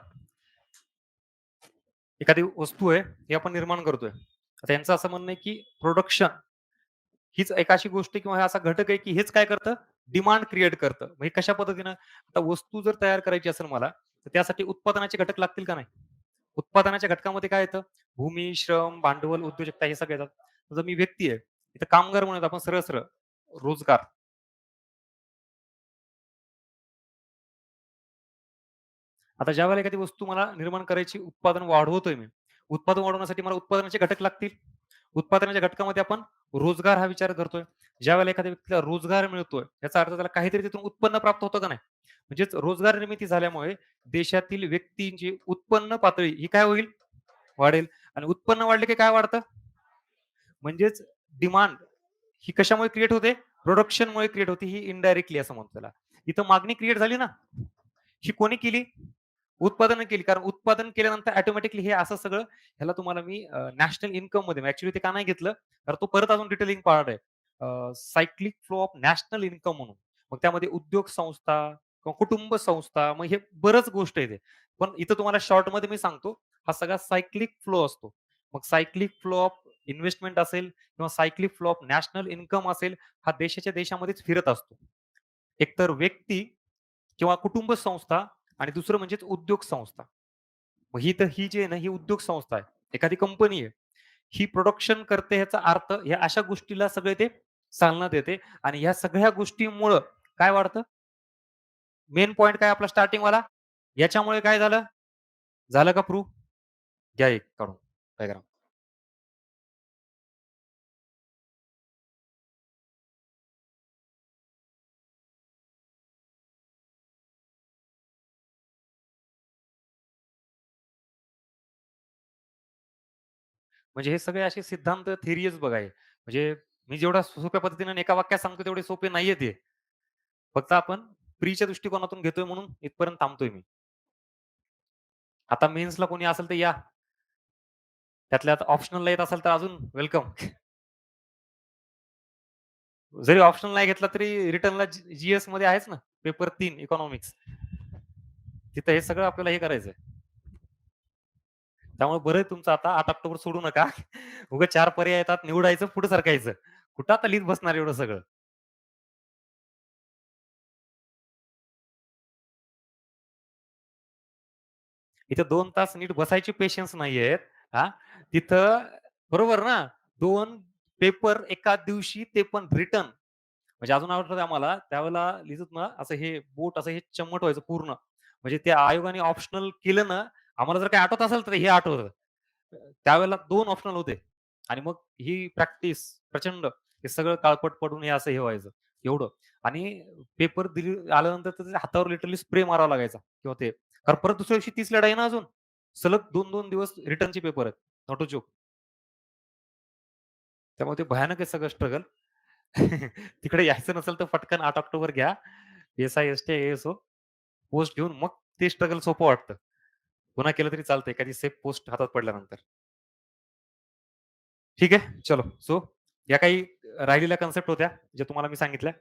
एखादी वस्तू आहे, ही आपण निर्माण करतोय. आता यांचं असं म्हणणं आहे, की प्रोडक्शन हीच एक अशी गोष्ट आहे किंवा हा असा घटक आहे, की हेच काय करतं? डिमांड क्रिएट करतं. म्हणजे कशा पद्धतीनं? आता वस्तू जर तयार करायची असेल मला, तर त्यासाठी उत्पादनाचे घटक लागतील का नाही? उत्पादनाच्या घटकामध्ये काय येतं? भूमी, श्रम, भांडवल, उद्योजकता हे सगळे येतात. जर मी व्यक्ती आहे, इथं कामगार म्हणून आपण सरळ-सरळ रोजगार. आता ज्यावेळेला एखादी वस्तू मला निर्माण करायची, उत्पादन वाढवतोय मी. उत्पादन वाढवण्यासाठी मला उत्पादनाचे घटक लागतील. उत्पादनाच्या घटकामध्ये आपण रोजगार हा विचार करतोय. ज्यावेळेला एखाद्या व्यक्तीला रोजगार मिळतोय, याचा अर्थ त्याला काहीतरी तिथून उत्पन्न प्राप्त होतं का नाही? म्हणजेच रोजगार निर्मिती झाल्यामुळे देशातील व्यक्तींची उत्पन्न पातळी ही काय होईल? वाढेल आणि उत्पन्न वाढले की काय वाढतं? म्हणजेच डिमांड ही कशामुळे क्रिएट होते? प्रोडक्शनमुळे क्रिएट होते. ही इनडायरेक्टली असं म्हणतो त्याला. इथं मागणी क्रिएट झाली ना, ही कोणी केली? उत्पादनं केली. कारण उत्पादन केल्यानंतर ऑटोमॅटिकली हे असं सगळं ह्याला तुम्हाला मी नॅशनल इन्कममध्ये ॲक्चुअली ते का नाही घेतलं? कारण तो परत अजून डिटेलिंग पार्ट आहे. Cyclic flow of national income म्हणून. मग त्यामध्ये उद्योग संस्था किंवा कुटुंब संस्था मग हे बरंच गोष्ट आहे ते. पण इथं तुम्हाला शॉर्टमध्ये मी सांगतो, हा सगळा सायक्लिक फ्लो असतो. मग सायक्लिक फ्लो ऑफ इन्व्हेस्टमेंट असेल किंवा cyclic flow of national income असेल, हा देशाच्या देशामध्येच फिरत असतो. एकतर व्यक्ती किंवा कुटुंब संस्था आणि दुसरं म्हणजेच उद्योग संस्था. मग ही जी आहे ना, ही उद्योग संस्था आहे. एखादी कंपनी आहे. ही प्रोडक्शन करते ह्याचा अर्थ ह्या अशा गोष्टीला सगळे ते चालना देते आणि ह्या सगळ्या गोष्टींमुळं काय वाढतं? मेन पॉइंट काय आपला स्टार्टिंगवाला? याच्यामुळे काय झालं? झालं का प्रूव्ह? घ्या एक काढून डायग्राम. म्हणजे हे सगळे असे सिद्धांत थिअरीच बघा हे. म्हणजे मी जेवढ्या सोप्या पद्धतीने एका वाक्यात सांगतो तेवढे सोपे नाहीये ते. फक्त आपण प्रीच्या दृष्टिकोनातून घेतोय म्हणून इथपर्यंत थांबतोय मी. आता मेन्सला कोणी असेल तर या. त्यातल्या ऑप्शनलला येत असाल तर अजून वेलकम. जरी ऑप्शनल नाही घेतला तरी रिटर्नला मध्ये आहेच ना. Paper 3 economics. तिथं हे सगळं आपल्याला हे करायचंय. त्यामुळे बरं आहे तुमचं आता 8 ऑक्टोबर सोडू नका. उगाच 4 पर्याय येतात निवडायचं, पुढे सरकायचं. कुठं आता लिहित बसणार एवढं सगळं. इथे 2 तास नीट बसायचे पेशन्स नाहीयेत. हां, तिथं बरोबर ना? 2 पेपर एका दिवशी ते पण रिटर्न. म्हणजे अजून आठवतंय आम्हाला त्यावेळेला लिहित ना असं हे बोट असं हे चिम्मट व्हायचं पूर्ण. म्हणजे त्या आयोगाने ऑप्शनल केलं ना, आम्हाला जर काही आठवत असेल तर हे आठवतं. त्यावेळेला 2 ऑप्शनल होते आणि मग ही प्रॅक्टिस प्रचंड हे सगळं काळपट पडून हे असं हे व्हायचं एवढं आणि पेपर आल्यानंतर तर त्या हातावर लिटरली स्प्रे मारावा लागायचा किंवा ते कारण परत दुसऱ्या दिवशी तीच लढाई ना अजून. सलग 2-2 दिवस रिटर्नचे पेपर आहेत. Note a joke. त्यामुळे ते भयानक आहे सगळं स्ट्रगल. तिकडे यायचं नसेल तर पटकन 8 ऑक्टोबर घ्या. एस-आय, एस-टी, ए-एस-ओ पोस्ट घेऊन मग ते स्ट्रगल सोपं वाटतं. पुन्हा केलं तरी चालतं एखादी सेफ पोस्ट हातात पडल्यानंतर. ठीक आहे. चलो. सो या काही राहिलेल्या कन्सेप्ट होत्या, ज्या तुम्हाला मी सांगितल्या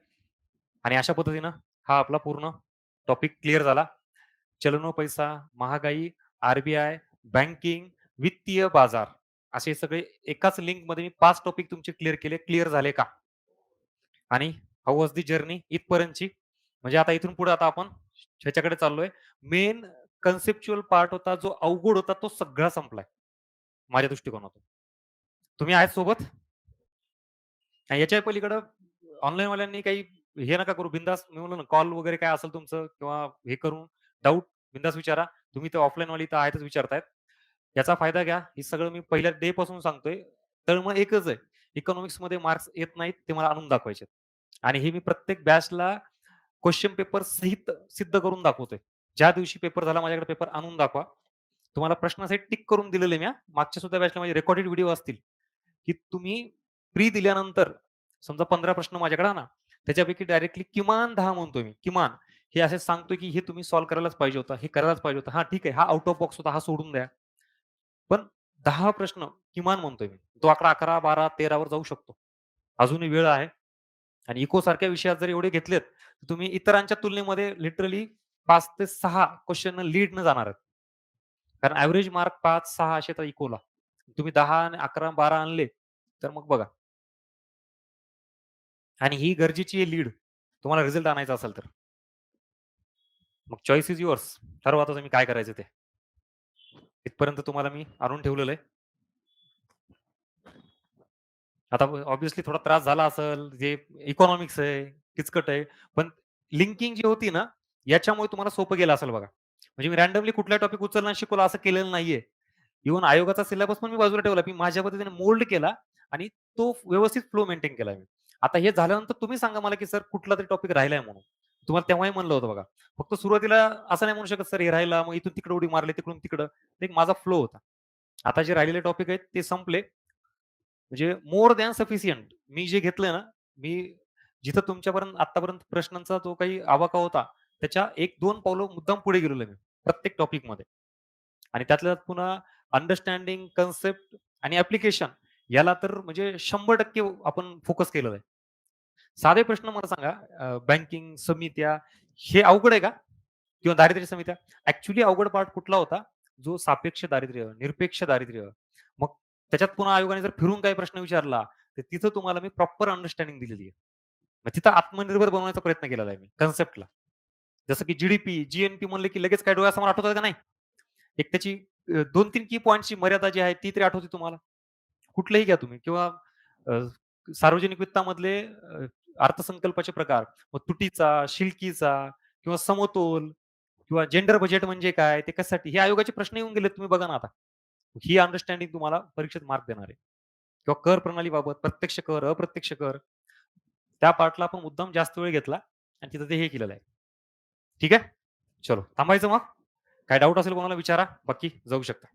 आणि अशा पद्धतीनं हा आपला पूर्ण टॉपिक क्लिअर झाला. चलन पैसा, महागाई, आर-बी-आय, बँकिंग, वित्तीय बाजार असे सगळे एकाच लिंकमध्ये मी 5 टॉपिक तुमचे क्लिअर केले. क्लिअर झाले का? आणि हाऊ वॉज दी जर्नी इथपर्यंतची. म्हणजे आता इथून पुढे आता आपण ह्याच्याकडे चाललोय. मेन कन्सेप्च्युअल पार्ट होता, जो अवघड होता, तो सगळा संपलाय माझ्या दृष्टिकोनातून. तुम्ही आहेत सोबत? आणि याच्या पलीकडं ऑनलाईनवाल्यांनी काही हे नका करू बिंदास मी म्हणलो ना कॉल वगैरे काय असेल तुमचं किंवा हे करून डाऊट बिंदास विचारा. तुम्ही तर ऑफलाईनवाली तर आहेतच विचारतायत. याचा फायदा घ्या. हे सगळं मी पहिल्या डे पासून सांगतोय. तळमळ एकच आहे. इकॉनॉमिक्समध्ये मार्क्स येत नाहीत ते मला आणून दाखवायचे आणि हे मी प्रत्येक बॅचला क्वेशन पेपर सहित सिद्ध करून दाखवतोय. ज्या दिवशी पेपर झाला माझ्याकडे पेपर आणून दाखवा. तुम्हाला प्रश्नासहित टिक करून दिलेले मी मागच्या सुद्धा बॅचला माझे रेकॉर्डेड व्हिडिओ असतील, की तुम्ही प्री दिल्यानंतर समजा 15 प्रश्न माझ्याकडे आणा. त्याच्यापैकी डायरेक्टली किमान 10 म्हणतोय मी, किमान. हे असे सांगतोय, की हे तुम्ही सॉल्व्ह करायलाच पाहिजे होतं. हे करायलाच पाहिजे होतं. हां, ठीक आहे. हा आउट ऑफ बॉक्स होता. हा सोडून द्या. पण 10 प्रश्न किमान म्हणतोय मी. तो आकडा 11, 12, 13 वर जाऊ शकतो. अजूनही वेळ आहे आणि इकोसारख्या विषयात जर एवढे घेतलेत, तर तुम्ही इतरांच्या तुलनेमध्ये लिटरली 5 ते 6 क्वेशननं लीडनं जाणार आहेत. कारण एव्हरेज मार्क 5-6 असे तर इकोला. तुम्ही 10 आणि 11, 12 आणले, तर मग बघा. आणि ही गरजेची आहे लीड. तुम्हाला रिझल्ट आणायचा असेल तर. मग चॉईस इस युअर्स. ठरवा आता तुम्ही काय करायचं ते. इथपर्यंत तुम्हाला मी आणून ठेवलेलं आहे. आता ऑब्व्हियसली थोडा त्रास झाला असेल, जे इकॉनॉमिक्स आहे, किचकट आहे. पण लिंकिंग जी होती ना, याच्यामुळे तुम्हाला सोपं गेलं असेल बघा. म्हणजे मी रँडमली कुठला टॉपिक उचलला आणि शिकवला असं केलेलं नाहीये. इव्हन आयोगाचा सिलेबस पण मी बाजूला ठेवला. मी माझ्या पद्धतीने मोल्ड केला आणि तो व्यवस्थित फ्लो मेंटेन केला मी. आता हे झाल्यानंतर तुम्ही सांगा मला, की सर कुठलातरी टॉपिक राहिलाय म्हणून. तुम्हाला तेव्हाही म्हणलं होतं बघा. फक्त सुरुवातीला असं नाही म्हणू शकत, सर हे राहिला, मग इथून तिकडे उडी मारली, तिकडून तिकडं. ते एक माझा फ्लो होता. आता जे राहिलेले टॉपिक आहेत ते संपले. म्हणजे मोर दॅन सफिशियंट. मी जे घेतलंय ना, मी जिथं तुमच्यापर्यंत आत्तापर्यंत प्रश्नांचा जो काही आवाका होता, त्याच्या 1-2 पावलं मुद्दाम पुढे गेलेलो आहे मी, प्रत्येक टॉपिकमध्ये. आणि त्यातल्या त्यात पुन्हा अंडरस्टँडिंग, कन्सेप्ट आणि ॲप्लिकेशन याला तर म्हणजे 100% आपण फोकस केलेलं आहे. साधे प्रश्न मला सांगा, बँकिंग, समित्या हे अवघड आहे का? किंवा दारिद्र्य समित्या? ॲक्चुअली अवघड पार्ट कुठला होता? जो सापेक्ष दारिद्र्य, निरपेक्ष दारिद्र्य. मग त्याच्यात पुन्हा आयोगाने जर फिरून काही प्रश्न विचारला, तर तिथं तुम्हाला मी प्रॉपर अंडरस्टँडिंग दिलेली आहे. मग तिथं आत्मनिर्भर बनवण्याचा प्रयत्न केलेला आहे मी कन्सेप्टला. जसं की जी-डी-पी, जी-एन-पी म्हणले की लगेच काय डोळ्यासमोर आठवतं का नाही? एक त्याची 2-3 की पॉइंट्सची मर्यादा जी आहे ती तरी आठवते तुम्हाला? कुठलंही घ्या तुम्ही किंवा अ, सार्वजनिक वित्तामधले अर्थसंकल्पाचे प्रकार. मग तुटीचा, शिलकीचा किंवा समतोल किंवा जेंडर बजेट म्हणजे काय? ते कशासाठी? हे आयोगाचे प्रश्न येऊन गेलेत तुम्ही बघा ना आता. ही अंडरस्टँडिंग तुम्हाला परीक्षेत मार्क देणार आहे. किंवा कर प्रणालीबाबत प्रत्यक्ष कर, अप्रत्यक्ष कर त्या पार्टला आपण मुद्दाम जास्त वेळ घेतला आणि तिथं ते हे केलेलं आहे. ठीक आहे? चलो थांबायचं मग? काय डाउट असेल कोणाला विचारा. बाकी जाऊ शकता.